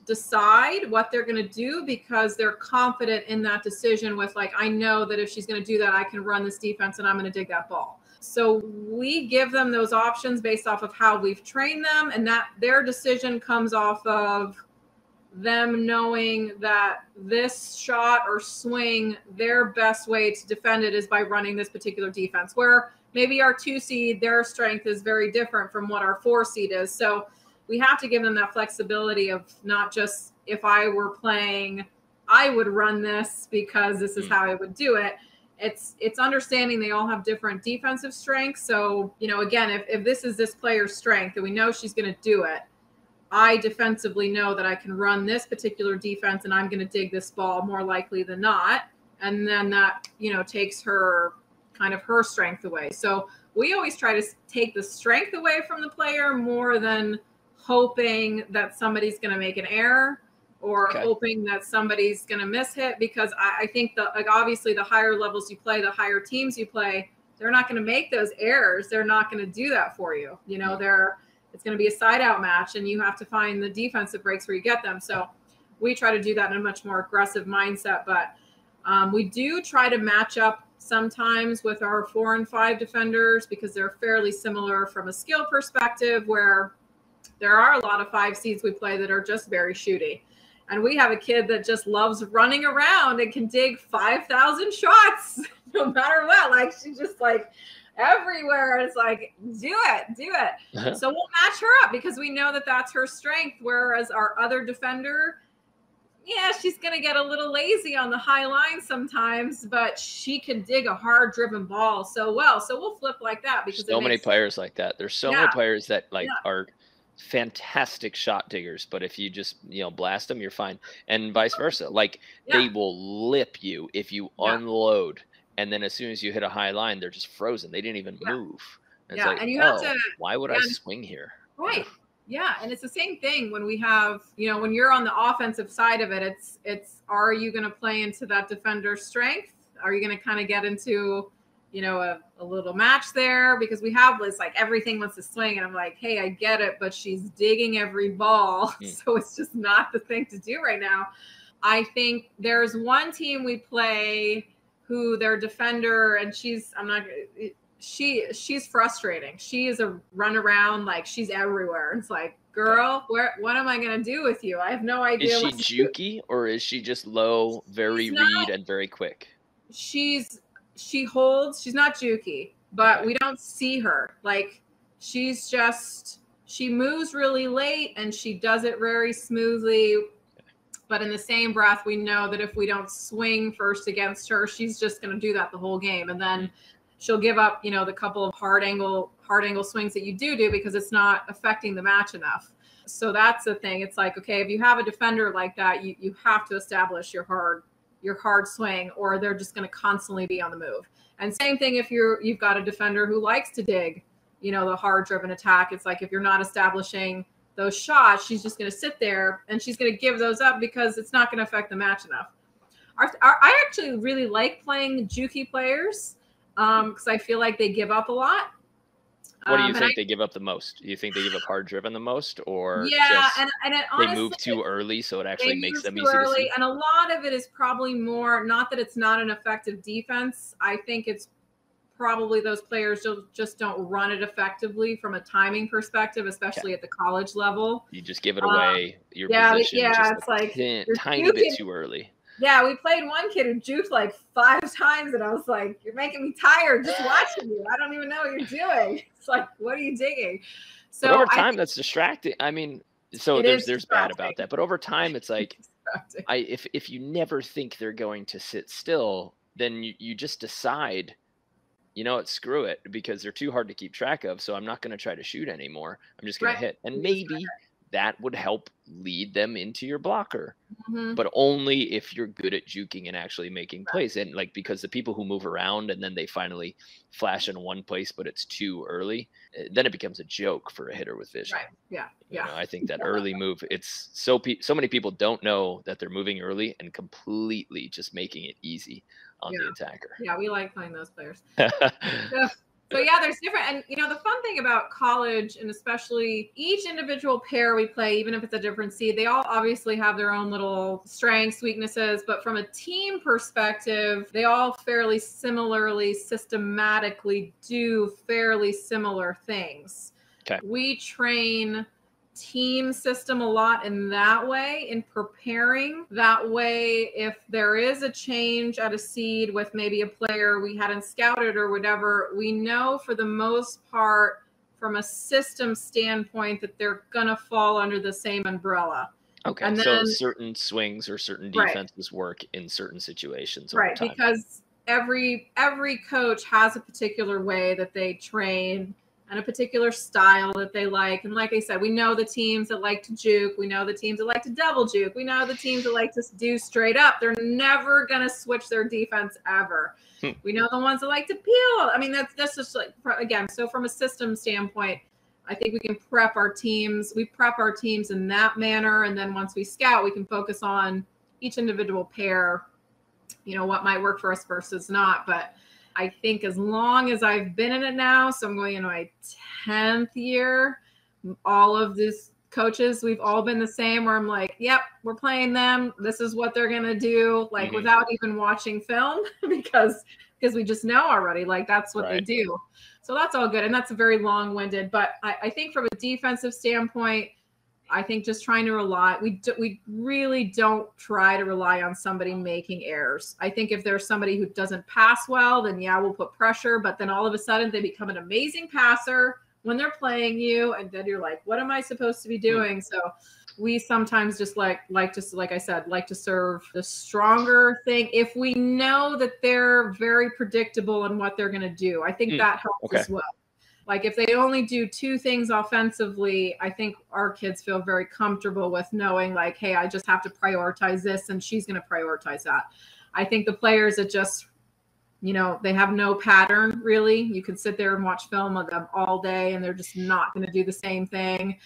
decide what they're going to do because they're confident in that decision with like, I know that if she's going to do that, I can run this defense and I'm going to dig that ball. So we give them those options based off of how we've trained them, and that their decision comes off of them knowing that this shot or swing, their best way to defend it is by running this particular defense, where maybe our 2 seed, their strength is very different from what our 4 seed is. So we have to give them that flexibility of not just, if I were playing, I would run this because this is how I would do it. It's understanding they all have different defensive strengths. So, you know, again, if this is this player's strength and we know she's going to do it, I defensively know that I can run this particular defense and I'm going to dig this ball more likely than not. And then that, you know, takes her kind of her strength away. So we always try to take the strength away from the player more than hoping that somebody's going to make an error or hoping that somebody's going to miss hit, because I think that, like, obviously the higher levels you play, the higher teams you play, they're not going to make those errors. They're not going to do that for you. You know, it's going to be a side out match and you have to find the defensive breaks where you get them. So we try to do that in a much more aggressive mindset, but we do try to match up sometimes with our 4 and 5 defenders because they're fairly similar from a skill perspective, where there are a lot of 5 seeds we play that are just very shooty. And we have a kid that just loves running around and can dig 5,000 shots no matter what. Like, she's just like everywhere. It's like, do it. So we'll match her up because we know that that's her strength. Whereas our other defender, yeah, she's going to get a little lazy on the high line sometimes, but she can dig a hard driven ball so well. So we'll flip like that because so many players like that. There's so many players that are fantastic shot diggers, but if you just, you know, blast them, you're fine. And vice versa. Like they will lip you if you unload. And then as soon as you hit a high line, they're just frozen. They didn't even move. And it's like, and you have to, why would I swing here? Right. Yeah. And it's the same thing when we have, you know, when you're on the offensive side of it, it's, are you going to play into that defender's strength? Are you going to kind of get into, you know, a little match there? Because we have this, like, everything wants to swing. And I'm like, hey, I get it, but she's digging every ball. So it's just not the thing to do right now. I think there's one team we play who their defender, and she's frustrating. She is a run around, like she's everywhere. It's like, girl, what am I going to do with you? I have no idea. Is she jukey or is she just low, very read and very quick? She holds, she's not jukey, but we don't see her. Like, she moves really late and she does it very smoothly. But in the same breath, we know that if we don't swing first against her, she's just going to do that the whole game. And then she'll give up, you know, the couple of hard angle swings that you do because it's not affecting the match enough. So that's the thing. It's like, okay, if you have a defender like that, you have to establish your hard swing, or they're just going to constantly be on the move. And same thing if you've got a defender who likes to dig, you know, the hard driven attack. It's like, if you're not establishing those shots, she's just going to sit there and she's going to give those up because it's not going to affect the match enough. I actually really like playing jukey players because I feel like they give up a lot. What do you think they give up the most? Do you think they give up hard driven the most, or honestly, they move too early so it actually makes them easy to see? And a lot of it is probably more, not that it's not an effective defense. I think it's probably those players just don't run it effectively from a timing perspective, especially at the college level. You just give it away. Your position it's like tiny bit too early. Yeah, we played one kid who juked like 5 times, and I was like, you're making me tired just watching you. I don't even know what you're doing. It's like, what are you digging? So but over time, that's distracting. I mean, so there's bad about that. But over time, it's like, if you never think they're going to sit still, then you just decide, you know what, screw it, because they're too hard to keep track of. So I'm not going to try to shoot anymore. I'm just going to hit. And maybe that would help lead them into your blocker, but only if you're good at juking and actually making plays. And like, because the people who move around and then they finally flash in one place, but it's too early, then it becomes a joke for a hitter with vision. You know, I think that early move, it's so many people don't know that they're moving early and completely just making it easy on the attacker. Yeah, we like playing those players. So yeah, there's different, and the fun thing about college, and especially each individual pair we play, even if it's a different seed, they all obviously have their own little strengths, weaknesses, but from a team perspective, they all fairly similarly, systematically do fairly similar things. Okay. We train team system a lot in that way, in preparing. That way, if there is a change at a seed with maybe a player we hadn't scouted or whatever, we know for the most part from a system standpoint that they're going to fall under the same umbrella. Okay, and so then, certain swings or certain defenses work in certain situations over right, time. because every coach has a particular way that they train and a particular style that they like. And like I said, we know the teams that like to juke. We know the teams that like to double juke. We know the teams that like to do straight up. They're never going to switch their defense ever. We know the ones that like to peel. I mean, that's just like, again, so from a system standpoint, I think we can prep our teams. We prep our teams in that manner. And then once we scout, we can focus on each individual pair, what might work for us versus not. But I think as long as I've been in it now, so I'm going into my 10th year, all of these coaches, we've all been the same, where I'm like, yep, we're playing them. This is what they're going to do, like without even watching film, because we just know already, like that's what they do. So that's all good. And that's a very long-winded, but I think from a defensive standpoint, I think just trying to rely, we really don't try to rely on somebody making errors. I think if there's somebody who doesn't pass well, then yeah, we'll put pressure, but then all of a sudden they become an amazing passer when they're playing you, and then you're like, what am I supposed to be doing? So we sometimes just like I said, like to serve the stronger thing if we know that they're very predictable in what they're going to do. I think that helps as well. Like if they only do two things offensively, I think our kids feel very comfortable with knowing like, hey, I just have to prioritize this and she's going to prioritize that. I think the players that just, they have no pattern really. You could sit there and watch film of them all day and they're just not going to do the same thing.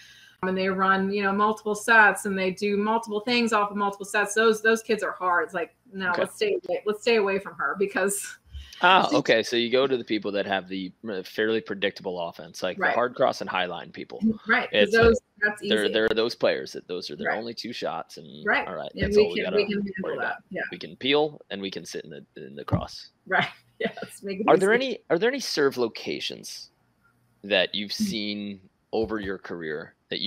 And they run, multiple sets and they do multiple things off of multiple sets. Those kids are hard. It's like, no, let's stay away from her because okay. So you go to the people that have the fairly predictable offense, like the hard cross and high line people. Right. It's that's easy. There are those players that those are their only two shots, and all right, and that's all we gotta worry about. Yeah. We can peel and we can sit in the cross. Right. Yeah. Let's make it Are easy. there any serve locations that you've seen over your career that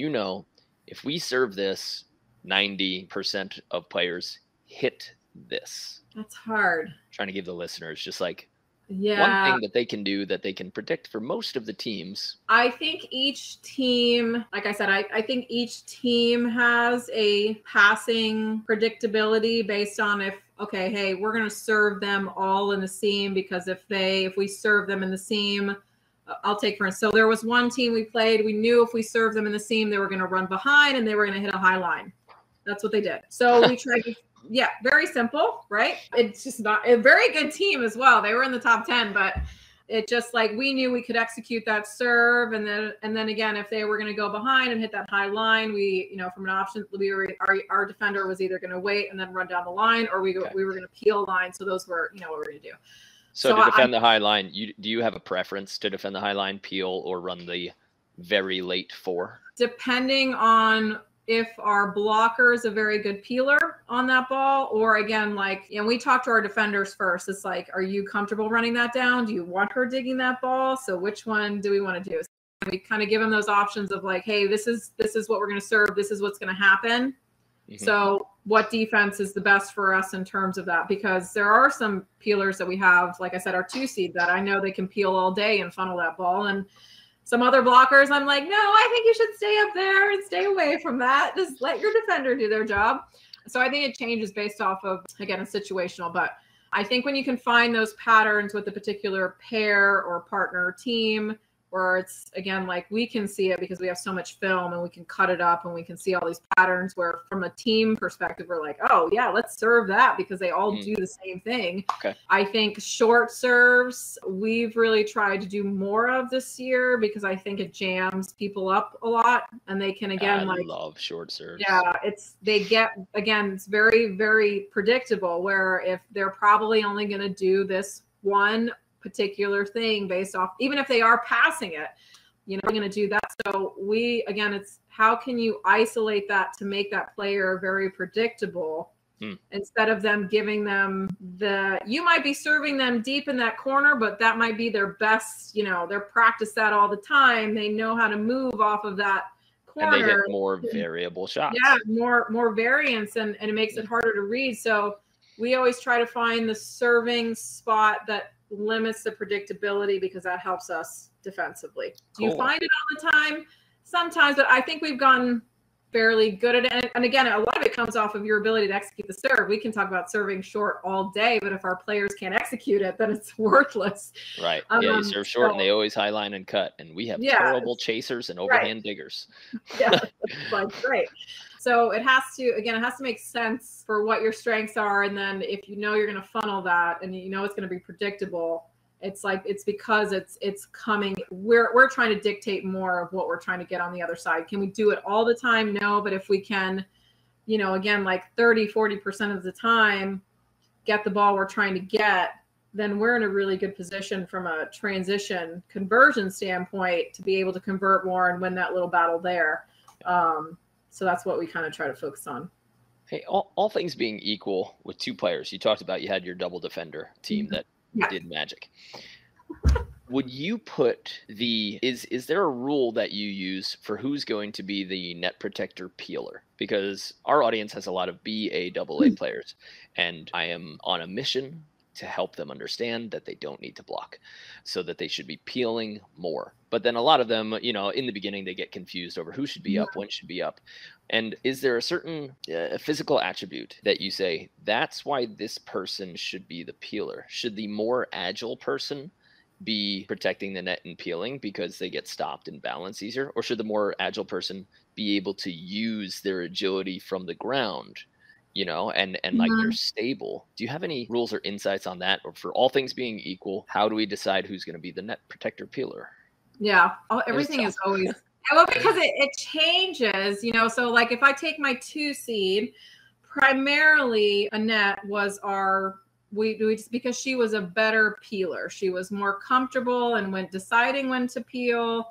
if we serve this, 90% of players hit this? That's hard. Trying to give the listeners just like one Yeah. thing that they can do that they can predict for most of the teams. I think each team, like I said, I think each team has a passing predictability based on hey, we're going to serve them all in the seam, because if we serve them in the seam, I'll take for instance. So there was one team we played. We knew if we served them in the seam, they were going to run behind and they were going to hit a high line. That's what they did. So we tried to, very simple, right? It's just not a very good team as well. They were in the top 10, but it just like we knew we could execute that serve. And then again, if they were going to go behind and hit that high line, we, from an option, our defender was either going to wait and then run down the line, or we were going to peel line. So those were, what we're going to do. So to defend the high line, do you have a preference to defend the high line, peel, or run the very late four? Depending on if our blocker is a very good peeler on that ball, or again, we talk to our defenders first. It's like, are you comfortable running that down? Do you want her digging that ball? So which one do we want to do? So we kind of give them those options of like, hey, this is what we're going to serve. This is what's going to happen. So what defense is the best for us in terms of that? Because there are some peelers that we have, like I said, our 2 seed that I know they can peel all day and funnel that ball. And some other blockers, I'm like, no, I think you should stay up there and stay away from that. Just let your defender do their job. So I think it changes based off of, again, a situational. But I think when you can find those patterns with a particular pair or partner or team, where it's, again, like we can see it because we have so much film and we can cut it up and we can see all these patterns, where from a team perspective, we're like, oh yeah, let's serve that because they all do the same thing. Okay. I think short serves, we've really tried to do more of this year because I think it jams people up a lot, and they can, again, I love short serves. Yeah, it's very, very predictable, where if they're probably only going to do this one particular thing based off, even if they are passing it, you know, we're going to do that. So again, it's how can you isolate that to make that player very predictable instead of them giving them you might be serving them deep in that corner, but that might be their best, you know, they're practice that all the time. They know how to move off of that corner. And they hit more variable shots. Yeah, more variance, and it makes it harder to read. So we always try to find the serving spot that limits the predictability because that helps us defensively. Do you find it all the time? Sometimes, but I think we've gotten fairly good at it. And again, a lot of it comes off of your ability to execute the serve. We can talk about serving short all day, but if our players can't execute it, then it's worthless. Right. Yeah, you serve short and they always high line and cut. And we have terrible chasers and overhand diggers. Yeah, that's like great. So it has to make sense for what your strengths are. And then if you know you're going to funnel that and you know it's going to be predictable, it's because it's coming. We're trying to dictate more of what we're trying to get on the other side. Can we do it all the time? No, but if we can, you know, again, like 30-40% of the time, get the ball we're trying to get, then we're in a really good position from a transition conversion standpoint to be able to convert more and win that little battle there. So that's what we kind of try to focus on. Hey, all things being equal with two players, you talked about you had your double defender team that did magic. Would you put is there a rule that you use for who's going to be the net protector peeler? Because our audience has a lot of BAAA players, and I am on a mission to help them understand that they don't need to block, so that they should be peeling more. But then a lot of them, you know, in the beginning, they get confused over who should be up, when should be up. And is there a certain physical attribute that you say, that's why this person should be the peeler? Should the more agile person be protecting the net and peeling because they get stopped and balance easier? Or should the more agile person be able to use their agility from the ground, you know, and like they're stable? Do you have any rules or insights on that? Or for all things being equal, how do we decide who's going to be the net protector peeler? Yeah, everything is always well, because it changes, you know. So like if I take my 2 seed, primarily Annette was because she was a better peeler. She was more comfortable and when deciding when to peel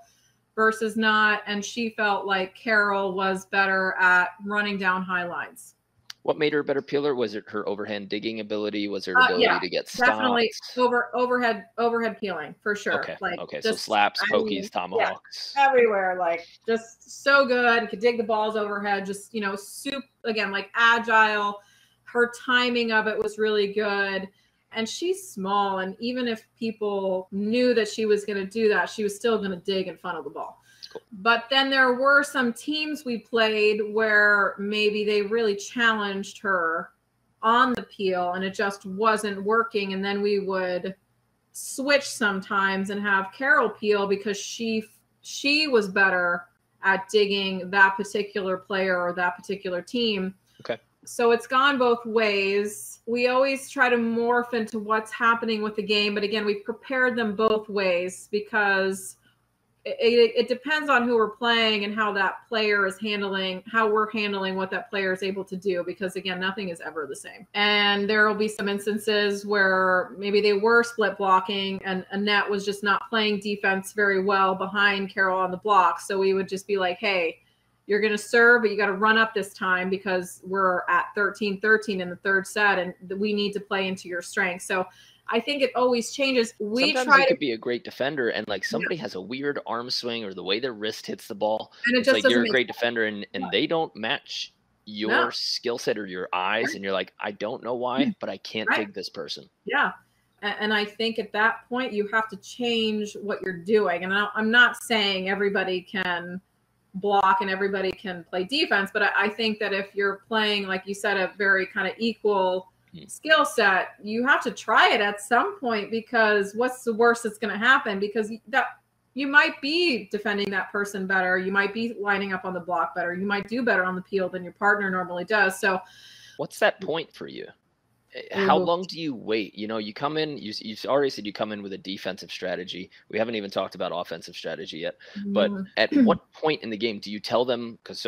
versus not. And she felt like Carol was better at running down high lines. What made her a better peeler? Was it her overhand digging ability? Was her ability to get stopped? Definitely overhead peeling for sure. Okay. Like okay. So slaps, pokies, tomahawks. Yeah, everywhere. Like just so good. Could dig the balls overhead. Just, you know, again, like agile. Her timing of it was really good. And she's small. And even if people knew that she was going to do that, she was still going to dig and funnel the ball. But then there were some teams we played where maybe they really challenged her on the peel and it just wasn't working. And then we would switch sometimes and have Carol peel because she was better at digging that particular player or that particular team. Okay. So it's gone both ways. We always try to morph into what's happening with the game. But again, we've prepared them both ways because it depends on who we're playing and how that player is how we're handling what that player is able to do. Because again, nothing is ever the same. And there will be some instances where maybe they were split blocking and Annette was just not playing defense very well behind Carol on the block. So we would just be like, hey, you're going to serve, but you got to run up this time because we're at 13-13 in the third set and we need to play into your strength. So I think it always changes. Sometimes you could be a great defender and like somebody has a weird arm swing or the way their wrist hits the ball. And it's like you're a great defender and they don't match your skill set or your eyes. And you're like, I don't know why, but I can't dig this person. Yeah. And I think at that point you have to change what you're doing. And I'm not saying everybody can block and everybody can play defense, but I think that if you're playing, like you said, a very kind of equal skill set, you have to try it at some point because what's the worst that's going to happen? Because that you might be defending that person better. You might be lining up on the block better. You might do better on the peel than your partner normally does. So what's that point for you? How long do you wait? You know, you come in, you've already said you come in with a defensive strategy. We haven't even talked about offensive strategy yet. But at what point in the game do you tell them? Because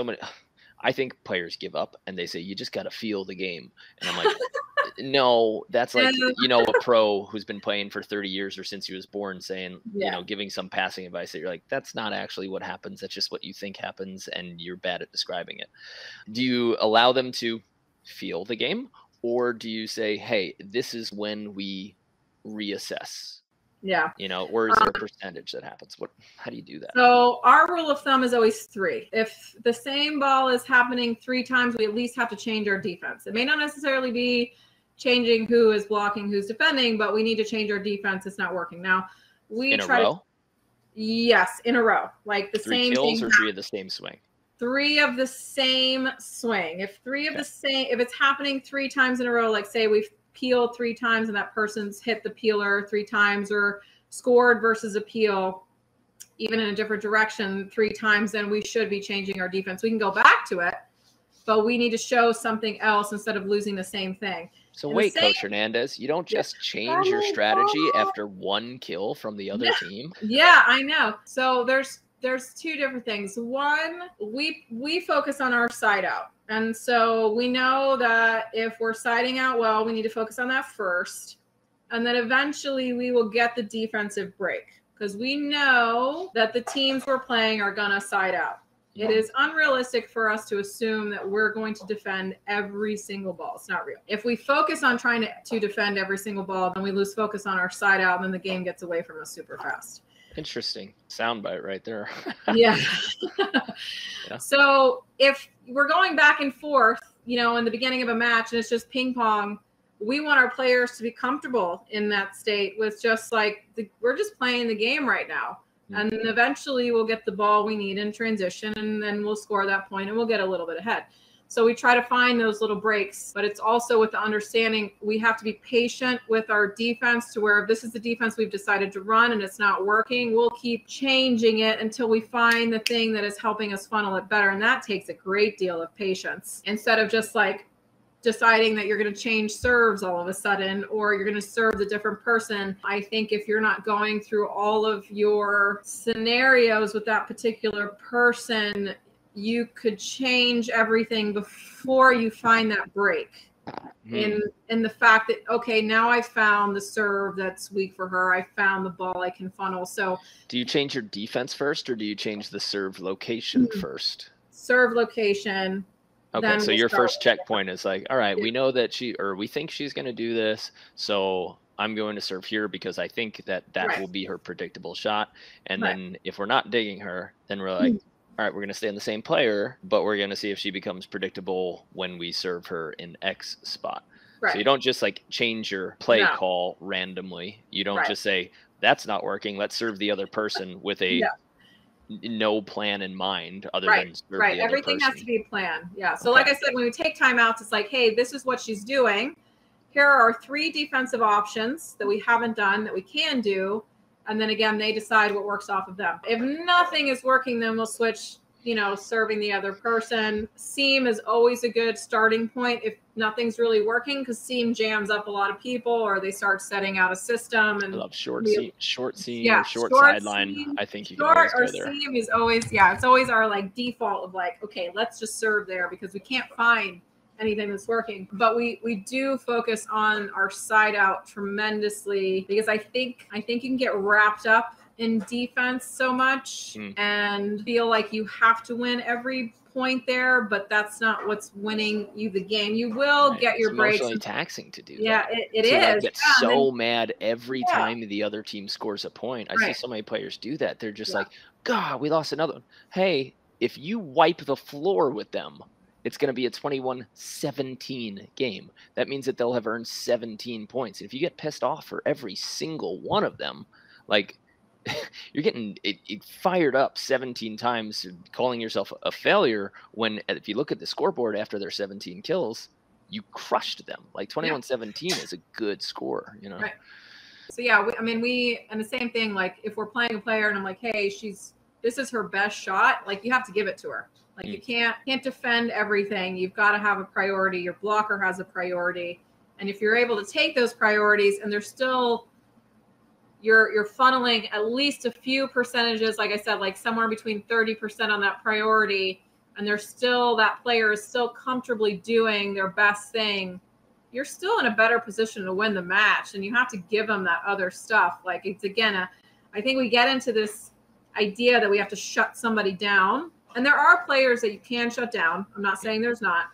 I think players give up and they say, you just got to feel the game. And I'm like, No, that's like, And- a pro who's been playing for 30 years or since he was born saying, Yeah. giving some passing advice that you're like, that's not actually what happens. That's just what you think happens and you're bad at describing it. Do you allow them to feel the game, or do you say, hey, this is when we reassess? Yeah. Or is there a percentage that happens? How do you do that? So our rule of thumb is always 3. If the same ball is happening 3 times, we at least have to change our defense. It may not necessarily be changing who is blocking, who's defending, but we need to change our defense. It's not working. Now, we in try a row? Yes, in a row. Like the 3 same kills thing or 3 of the same swing? 3 of the same swing. If 3 of the same, if it's happening 3 times in a row, like say we've peeled 3 times and that person's hit the peeler 3 times, or scored versus a peel, even in a different direction 3 times, then we should be changing our defense. We can go back to it, but we need to show something else instead of losing the same thing. So wait, Coach Hernandez, you don't just change your strategy after 1 kill from the other team? Yeah, I know. So there's 2 different things. One, we focus on our side out. And so we know that if we're siding out well, we need to focus on that first. And then eventually we will get the defensive break, because we know that the teams we're playing are going to side out. It is unrealistic for us to assume that we're going to defend every single ball. It's not real. If we focus on trying to defend every single ball, then we lose focus on our side out, and then the game gets away from us super fast. Interesting soundbite right there. Yeah. So if we're going back and forth, in the beginning of a match and it's just ping pong, we want our players to be comfortable in that state with just like, we're just playing the game right now. Mm-hmm. And then eventually we'll get the ball we need in transition, and then we'll score that point and we'll get a little bit ahead. So we try to find those little breaks, but it's also with the understanding we have to be patient with our defense, to where if this is the defense we've decided to run and it's not working, we'll keep changing it until we find the thing that is helping us funnel it better. And that takes a great deal of patience, instead of just like deciding that you're going to change serves all of a sudden, or you're going to serve the different person. I think if you're not going through all of your scenarios with that particular person, you could change everything before you find that break. In the fact that, okay, now I found the serve that's weak for her. I found the ball I can funnel. So do you change your defense first, or do you change the serve location first? Serve location. Okay, so your first checkpoint is like, all right, we know that we think she's going to do this, so I'm going to serve here because I think that will be her predictable shot. And then if we're not digging her, then we're like, all right, we're going to stay on the same player, but we're going to see if she becomes predictable when we serve her in X spot. Right. So you don't just like change your play call randomly. You don't just say, that's not working, let's serve the other person with a no plan in mind other than serve the other everything person. Has to be planned. So like I said, when we take timeouts, it's like, hey, this is what she's doing. Here are 3 defensive options that we haven't done that we can do. And then again, they decide what works off of them. If nothing is working, then we'll switch, serving the other person. Seam is always a good starting point if nothing's really working, because seam jams up a lot of people, or they start setting out a system. And I love short seam, short sideline. Seam, I think you can always go there. Seam is always, it's always our like default of like, okay, let's just serve there because we can't find anything that's working. But we do focus on our side out tremendously, because I think you can get wrapped up in defense so much and feel like you have to win every point there, but that's not what's winning you the game. You will get your breaks. It's emotionally taxing to do that. Yeah, it is. I get so mad every time the other team scores a point. I see so many players do that. They're just like, God, we lost another one. Hey, if you wipe the floor with them, it's going to be a 21-17 game. That means that they'll have earned 17 points. If you get pissed off for every single one of them, like you're getting it fired up 17 times, calling yourself a failure, when if you look at the scoreboard after their 17 kills, you crushed them. Like 21-17 is a good score, Right. So and the same thing, like if we're playing a player and I'm like, hey, this is her best shot, like you have to give it to her. Like you can't defend everything. You've got to have a priority. Your blocker has a priority. And if you're able to take those priorities and they're still, you're funneling at least a few percentages, like I said, like somewhere between 30% on that priority, and that player is still comfortably doing their best thing, you're still in a better position to win the match, and you have to give them that other stuff. Like, it's again, I think we get into this idea that we have to shut somebody down, and there are players that you can shut down. I'm not saying there's not,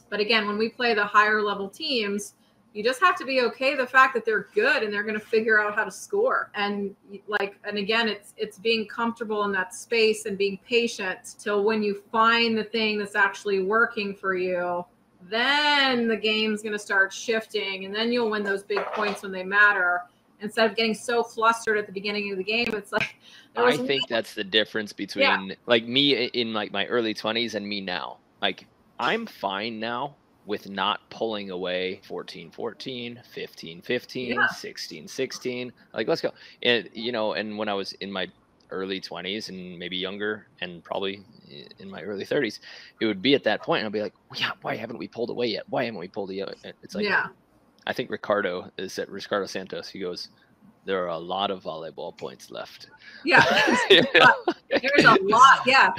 but again, when we play the higher level teams, you just have to be okay with the fact that they're good and they're going to figure out how to score. And again, it's being comfortable in that space and being patient till when you find the thing that's actually working for you, then the game's going to start shifting, and then you'll win those big points when they matter. Instead of getting so flustered at the beginning of the game, it's like, I think that's the difference between like me in like my early 20s and me now. Like, I'm fine now with not pulling away 14-14, 15-15, 16-16. Like, let's go. And, you know, and when I was in my early 20s and maybe younger and probably in my early 30s, it would be at that point and I'd be like, yeah, why haven't we pulled away yet? Why haven't we pulled away? It's like, I think Ricardo Santos, he goes, there are a lot of volleyball points left. Yeah. There's a lot. Yeah.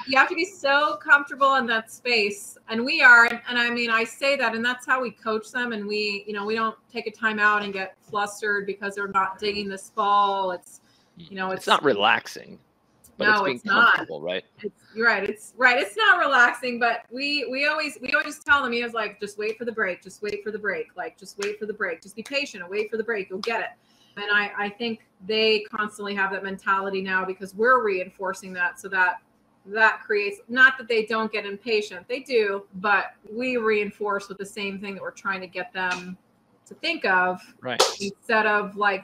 You have to be so comfortable in that space. And we are. And I mean, I say that, and that's how we coach them. And we, you know, we don't take a timeout and get flustered because they're not digging this ball. It's, you know, it's not relaxing. But no, it's comfortable, right? You're right. It's right. It's not relaxing, but we always tell them, he was like, just wait for the break. Just wait for the break. Like, just wait for the break. Just be patient and wait for the break. You'll get it. And I think they constantly have that mentality now because we're reinforcing that, so that creates, not that they don't get impatient, they do, but we reinforce with the same thing that we're trying to get them to think of, right? Instead of like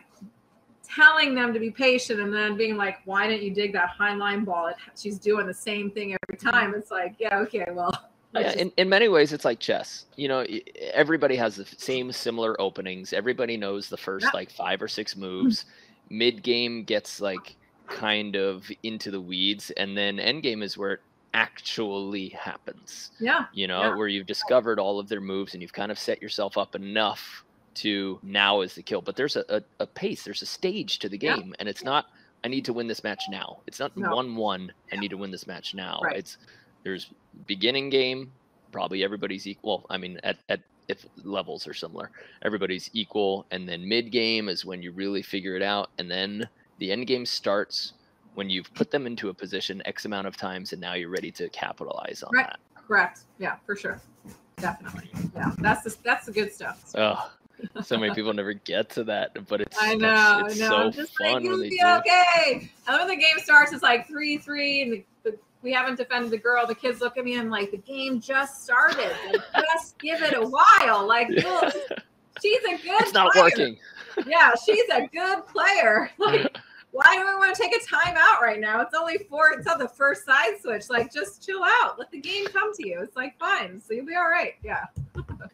telling them to be patient and then being like, why didn't you dig that high line ball? She's doing the same thing every time. It's like, yeah, okay, well. Yeah, in many ways, it's like chess. You know, everybody has the same similar openings. Everybody knows the first like 5 or 6 moves. Mid game gets like kind of into the weeds, and then end game is where it actually happens. Yeah. You know, where you've discovered all of their moves and you've kind of set yourself up enough to now is the kill. But there's a pace, there's a stage to the game, and it's not, I need to win this match now. It's not 1-1. I need to win this match now. Right. There's beginning game, probably everybody's equal. I mean, if levels are similar, everybody's equal. And then mid game is when you really figure it out. And then the end game starts when you've put them into a position X amount of times, and now you're ready to capitalize on that. Correct. Yeah, for sure. Definitely. Yeah, that's the good stuff. Oh, so many people never get to that, but it's it's so just fun like, when they do. Okay. And when the game starts, it's like 3-3, and we haven't defended the girl. The kids look at me and like, the game just started. Like, just give it a while. Like, look, she's a good It's not player. working. Yeah, she's a good player. Like, why do we want to take a timeout right now? It's only 4. It's on the first side switch. Like, just chill out. Let the game come to you. It's like, fine. So you'll be all right. Yeah.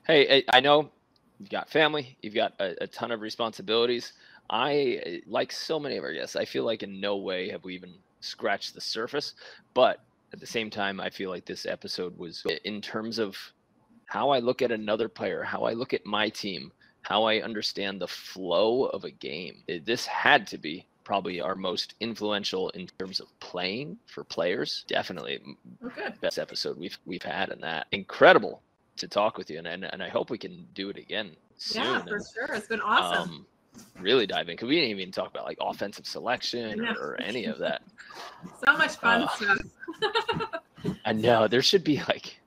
Hey, I know you've got family. You've got a ton of responsibilities. Like so many of our guests, I feel like in no way have we even scratched the surface. But at the same time, I feel like this episode was, in terms of how I look at another player, how I look at my team, how I understand the flow of a game. This had to be probably our most influential in terms of playing for players. Definitely best episode we've had in that. Incredible to talk with you, and I hope we can do it again soon. Yeah, for sure. It's been awesome. Really dive in, because we didn't even talk about like offensive selection or any of that. So much fun stuff. I know there should be like,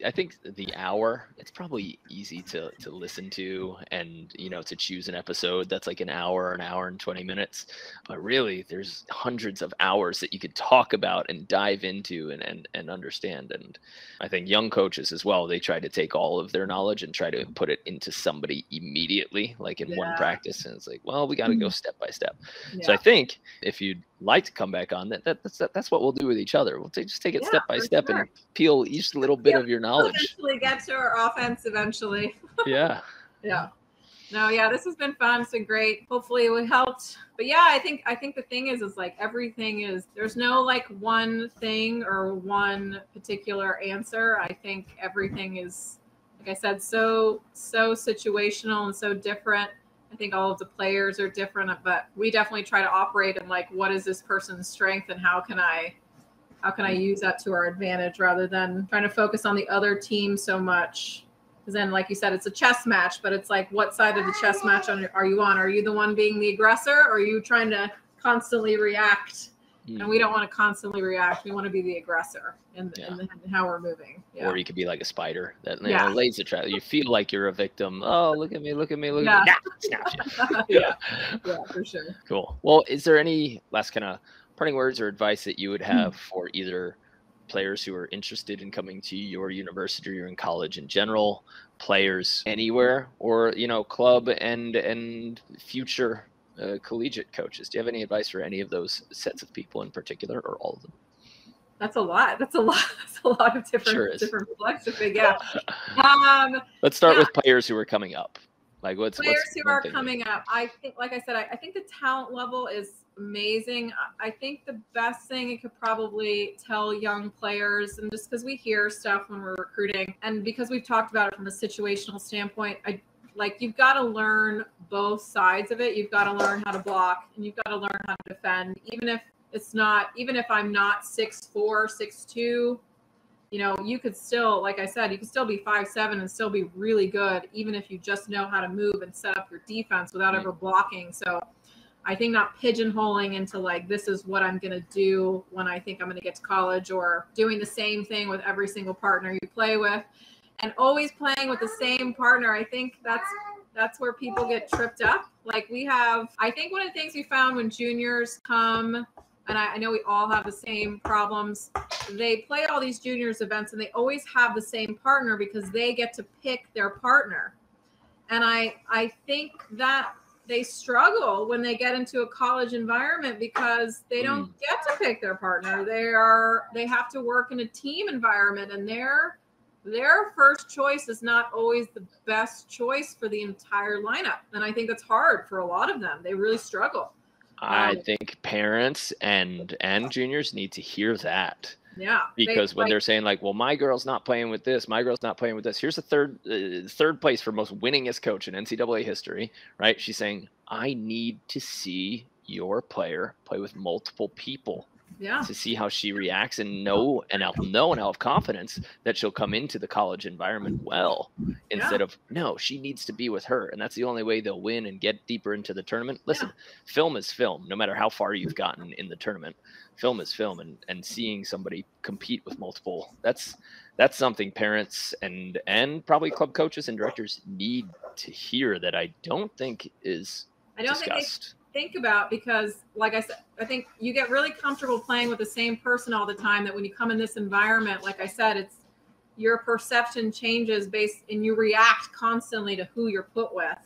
I think the hour, it's probably easy to listen to, and you know, to choose an episode that's like an hour and 20 minutes, but really there's hundreds of hours that you could talk about and dive into and understand. And I think young coaches as well, they try to take all of their knowledge and try to put it into somebody immediately, like in one practice, and it's like, well, we got to go step by step. So I think if you'd like to come back on, that's what we'll do with each other. We'll just take it step by step and peel each little bit of your knowledge. Eventually get to our offense eventually. Yeah. No, this has been fun. It's been great. Hopefully we helped. But yeah, I think the thing is like everything is, there's no like one thing or one particular answer. I think everything is, like I said, so situational and so different. I think all of the players are different, but we definitely try to operate in like, what is this person's strength and how can I use that to our advantage, rather than trying to focus on the other team so much. Because then, like you said, it's a chess match, but it's like, what side of the chess match are you on? Are you the one being the aggressor, or are you trying to constantly react? And we don't want to constantly react. We want to be the aggressor in how we're moving. Yeah. Or you could be like a spider that lays the trap. You feel like you're a victim. Oh, look at me, look at me, look at me. Snaps you. Yeah, for sure. Cool. Well, is there any last kind of parting words or advice that you would have for either players who are interested in coming to your university or in college in general, players anywhere, or club and future collegiate coaches? Do you have any advice for any of those sets of people in particular, or all of them? That's a lot. That's a lot of different flex. Yeah. Let's start with players who are coming up. Like what's who are coming up? I think, like I said, I think the talent level is amazing. I think the best thing it could probably tell young players, and just because we hear stuff when we're recruiting, and because we've talked about it from a situational standpoint, you've got to learn both sides of it. You've got to learn how to block, and you've got to learn how to defend. Even if I'm not 6'4", 6'2", you could still, like I said, you could still be 5'7" and still be really good, even if you just know how to move and set up your defense without ever blocking. So I think not pigeonholing into this is what I'm going to do when I think I'm going to get to college, or doing the same thing with every single partner you play with, and always playing with the same partner. I think that's where people get tripped up. I think one of the things we found when juniors come, and I know we all have the same problems, they play all these juniors events and they always have the same partner because they get to pick their partner. And I think that they struggle when they get into a college environment because they don't get to pick their partner. They have to work in a team environment, and their first choice is not always the best choice for the entire lineup. And I think that's hard for a lot of them. They really struggle. I think parents and juniors need to hear that. Yeah. Because when they're saying well, my girl's not playing with this, my girl's not playing with this. Here's the third place for most winningest coach in NCAA history, right? She's saying, I need to see your player play with multiple people. Yeah. To see how she reacts and I'll have confidence that she'll come into the college environment well, instead of, no, she needs to be with her. And that's the only way they'll win and get deeper into the tournament. Listen, film is film, no matter how far you've gotten in the tournament. Film is film, and seeing somebody compete with multiple, that's something parents and probably club coaches and directors need to hear, that I don't think is discussed. Think about, because like I said, I think you get really comfortable playing with the same person all the time, that when you come in this environment, like I said, it's your perception changes and you react constantly to who you're put with,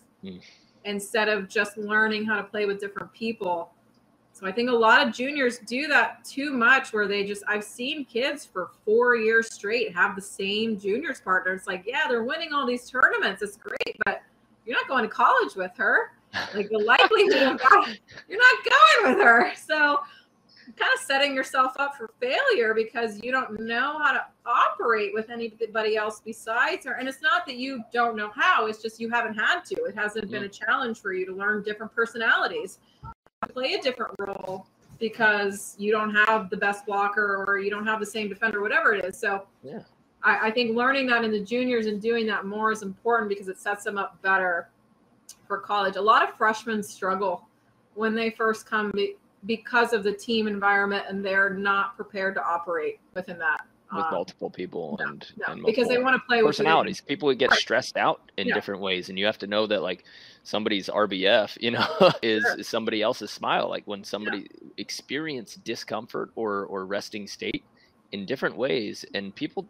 instead of just learning how to play with different people. So I think a lot of juniors do that too much, where I've seen kids for 4 years straight have the same juniors partner. It's they're winning all these tournaments. It's great, but you're not going to college with her. The likelihood of that, you're not going with her. So kind of setting yourself up for failure because you don't know how to operate with anybody else besides her. And it's not that you don't know how, it's just you haven't had to. It hasn't been a challenge for you to learn different personalities, play a different role, because you don't have the best blocker or you don't have the same defender, whatever it is. So I think learning that in the juniors and doing that more is important, because it sets them up better for college. A lot of freshmen struggle when they first come because of the team environment, and they're not prepared to operate within that. With multiple people and because they want to play with personalities. People would get stressed out in different ways, and you have to know that somebody's RBF, is somebody else's smile. When somebody experience discomfort or resting state in different ways, and people,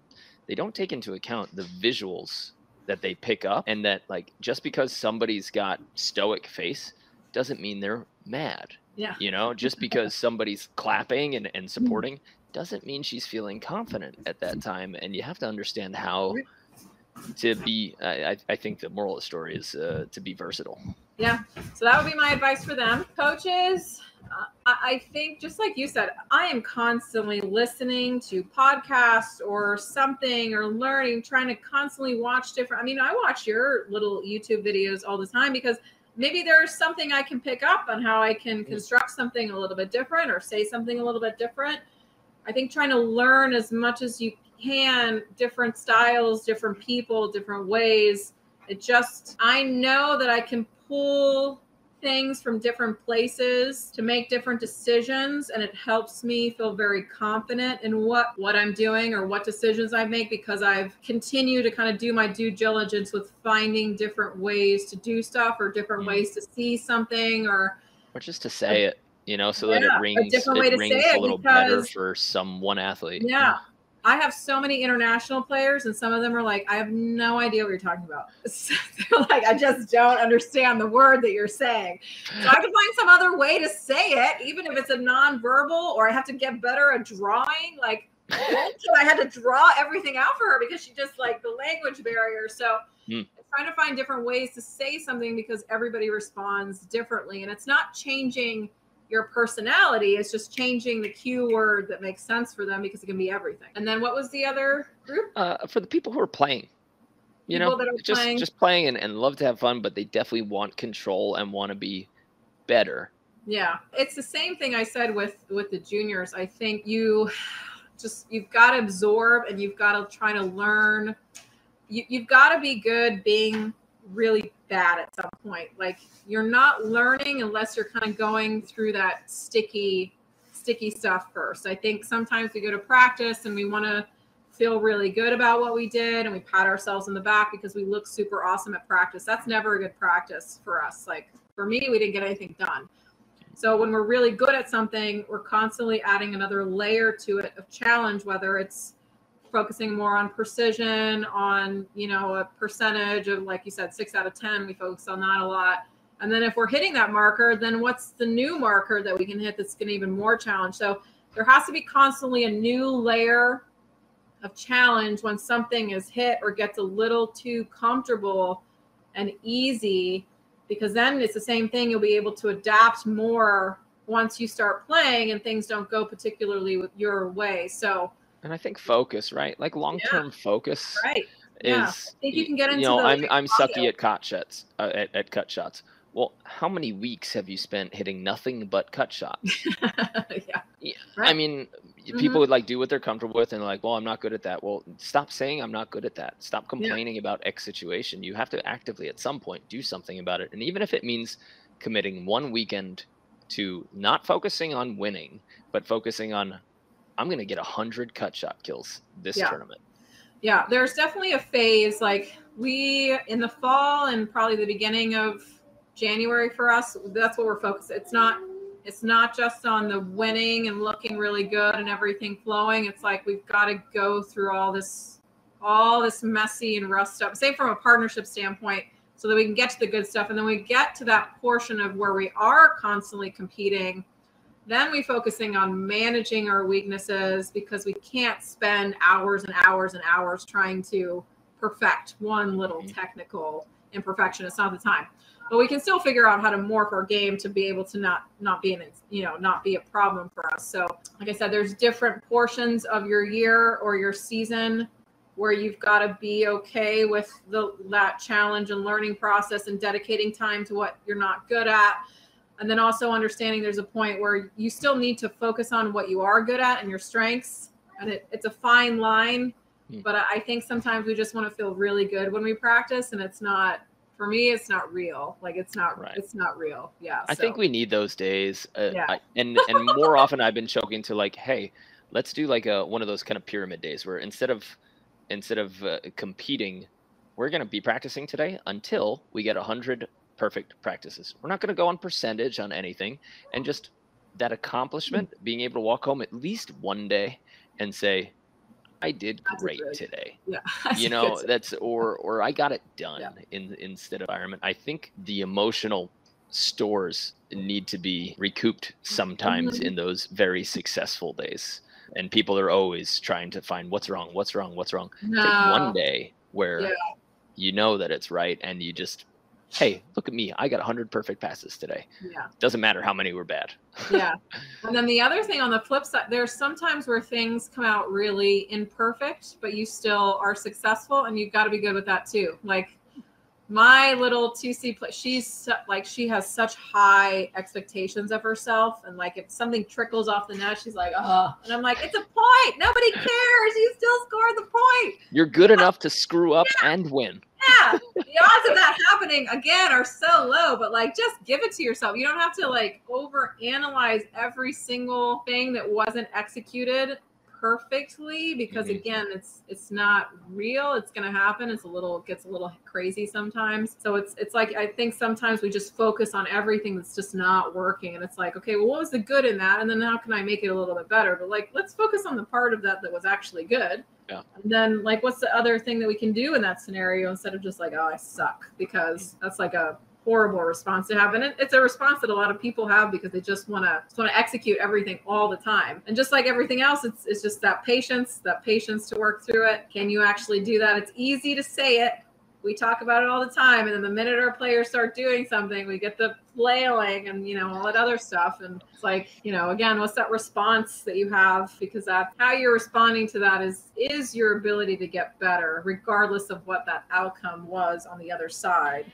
they don't take into account the visuals that they pick up, and that just because somebody's got stoic face doesn't mean they're mad. Just because somebody's clapping and supporting doesn't mean she's feeling confident at that time. And you have to understand how to be, I think the moral of the story is to be versatile. Yeah. So that would be my advice for them. Coaches, I think just like you said, I am constantly listening to podcasts or something, or learning, trying to constantly watch different. I watch your little YouTube videos all the time, because maybe there's something I can pick up on how I can construct something a little bit different or say something a little bit different. I think trying to learn as much as you can, different styles, different people, different ways. I know that I can pull things from different places to make different decisions, and it helps me feel very confident in what I'm doing or what decisions I make, because I've continued to kind of do my due diligence with finding different ways to do stuff, or different ways to see something, or just to say it, you know, so that a different way to say rings it, a little better for one athlete. Yeah. I have so many international players, and some of them are like, I have no idea what you're talking about. They're like, I just don't understand the word that you're saying. So I have to find some other way to say it, even if it's a nonverbal, or I have to get better at drawing. Like, I had to draw everything out for her because she just, like, the language barrier. So I'm trying to find different ways to say something, because everybody responds differently. And it's not changing your personality, is just changing the cue word that makes sense for them, because it can be everything. And then what was the other group? For the people who are playing, you know, just playing and love to have fun, but they definitely want control and want to be better. Yeah, it's the same thing I said with the juniors. I think you've got to absorb, and you've got to try to learn. You've got to be good being really bad at some point. Like, you're not learning unless you're kind of going through that sticky stuff first. I think sometimes we go to practice and we want to feel really good about what we did, and we pat ourselves in the back because we look super awesome at practice. That's never a good practice for us. Like, for me, we didn't get anything done. So when we're really good at something, we're constantly adding another layer to it of challenge, whether it's focusing more on precision, on, you know, a percentage of, like you said, 6 out of 10, we focus on that a lot. And then if we're hitting that marker, then what's the new marker that we can hit that's going to even more challenge? So there has to be constantly a new layer of challenge when something is hit or gets a little too comfortable and easy, because then it's the same thing. You'll be able to adapt more once you start playing and things don't go particularly with your way. So, and I think focus, right? Like long-term focus, right? Is, I think you can get into. You know, I'm sucky at cut shots. At cut shots. Well, how many weeks have you spent hitting nothing but cut shots? Yeah. Right. I mean, people would like do what they're comfortable with, and like, well, I'm not good at that. Well, stop saying I'm not good at that. Stop complaining about X situation. You have to actively at some point do something about it. And even if it means committing one weekend to not focusing on winning, but focusing on, I'm going to get 100 cut shot kills this tournament. Yeah, there's definitely a phase, like we, in the fall and probably the beginning of January for us, that's what we're focused. It's not just on the winning and looking really good and everything flowing. It's like, we've got to go through all this messy and rough stuff, same from a partnership standpoint, so that we can get to the good stuff. And then we get to that portion of where we are constantly competing. Then we focusing on managing our weaknesses, because we can't spend hours and hours and hours trying to perfect one little technical imperfection. It's not the time, but we can still figure out how to morph our game to be able to not be not be a problem for us. So like I said, there's different portions of your year or your season where you've got to be okay with that challenge and learning process and dedicating time to what you're not good at. And then also understanding there's a point where you still need to focus on what you are good at and your strengths. And it's a fine line, but I think sometimes we just want to feel really good when we practice, and it's not, for me, it's not real. Like it's not real. Yeah. I think we need those days. And more often I've been choking to like, hey, let's do like one of those kind of pyramid days where instead of competing, we're going to be practicing today until we get 100 perfect practices. We're not going to go on percentage on anything, and just that accomplishment, being able to walk home at least one day and say, I did great today. Yeah. You know, that's, or I got it done instead of environment. I think the emotional stores need to be recouped sometimes in those very successful days. And people are always trying to find what's wrong. No. Take one day where you know that it's right, and you just, hey, look at me. I got 100 perfect passes today. Yeah. Doesn't matter how many were bad. Yeah. And then the other thing on the flip side, there's sometimes where things come out really imperfect, but you still are successful, and you've got to be good with that too. Like my little 2C play, she's like, she has such high expectations of herself. And like, if something trickles off the net, she's like, oh, and I'm like, it's a point. Nobody cares. You still scored the point. You're good enough to screw up and win. Yeah. The odds of that happening again are so low, but like, just give it to yourself. You don't have to like overanalyze every single thing that wasn't executed perfectly, because again, it's not real. It's going to happen. It gets a little crazy sometimes. So it's like, I think sometimes we just focus on everything that's just not working, and it's like, okay, well, what was the good in that, and then how can I make it a little bit better? But like, let's focus on the part of that was actually good. Yeah. And then like, what's the other thing that we can do in that scenario, instead of just like, oh, I suck, because that's like a horrible response to have. And it's a response that a lot of people have because they just want to execute everything all the time. And just like everything else, it's just that patience to work through it. Can you actually do that? It's easy to say it. We talk about it all the time. And then the minute our players start doing something, we get the flailing and, all that other stuff. And it's like, again, what's that response that you have? Because that's how you're responding to that is your ability to get better, regardless of what that outcome was on the other side.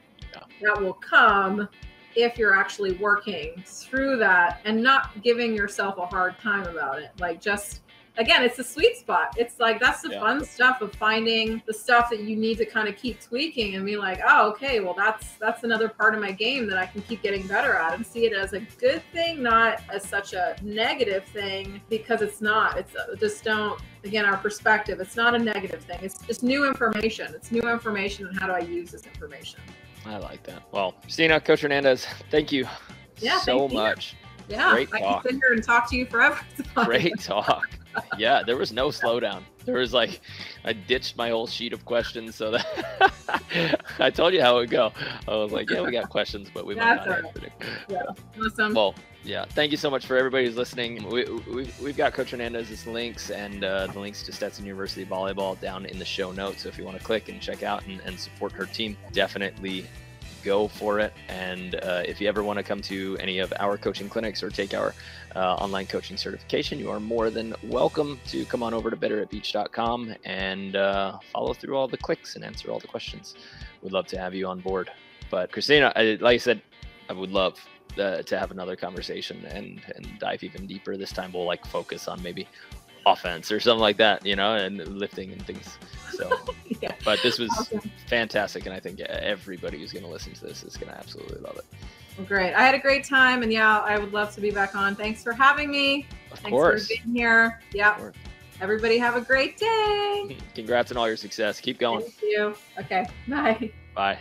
That will come if you're actually working through that and not giving yourself a hard time about it. Like, just, again, it's the sweet spot. It's like, that's the fun stuff of finding the stuff that you need to kind of keep tweaking and be like, oh, okay, well, that's another part of my game that I can keep getting better at, and see it as a good thing, not as such a negative thing, because it's not. It's just don't, again, our perspective, it's not a negative thing. It's just new information. It's new information, and how do I use this information? I like that. Well, Kristina, Coach Hernandez, thank you so much. Yeah, great talk. I can sit here and talk to you forever. Great talk. Yeah, there was no slowdown. There was like, I ditched my whole sheet of questions so that I told you how it would go. I was like, yeah, we got questions, but we might not answer it. Yeah, awesome. Well, yeah, thank you so much for everybody who's listening. We've got Coach Hernandez's links and the links to Stetson University Volleyball down in the show notes. So if you want to click and check out and support her team, definitely go for it. And if you ever want to come to any of our coaching clinics or take our online coaching certification, you are more than welcome to come on over to betteratbeach.com and follow through all the clicks and answer all the questions. We'd love to have you on board. But Kristina, like I said, I would love to have another conversation and dive even deeper. This time we'll like focus on maybe offense or something like that, and lifting and things. So, but this was fantastic, and I think everybody who's going to listen to this is going to absolutely love it. Well, great. I had a great time, and I would love to be back on. Thanks for having me. Thanks for being here. Yeah. Everybody have a great day. Congrats on all your success. Keep going. Thank you. Okay. Bye. Bye.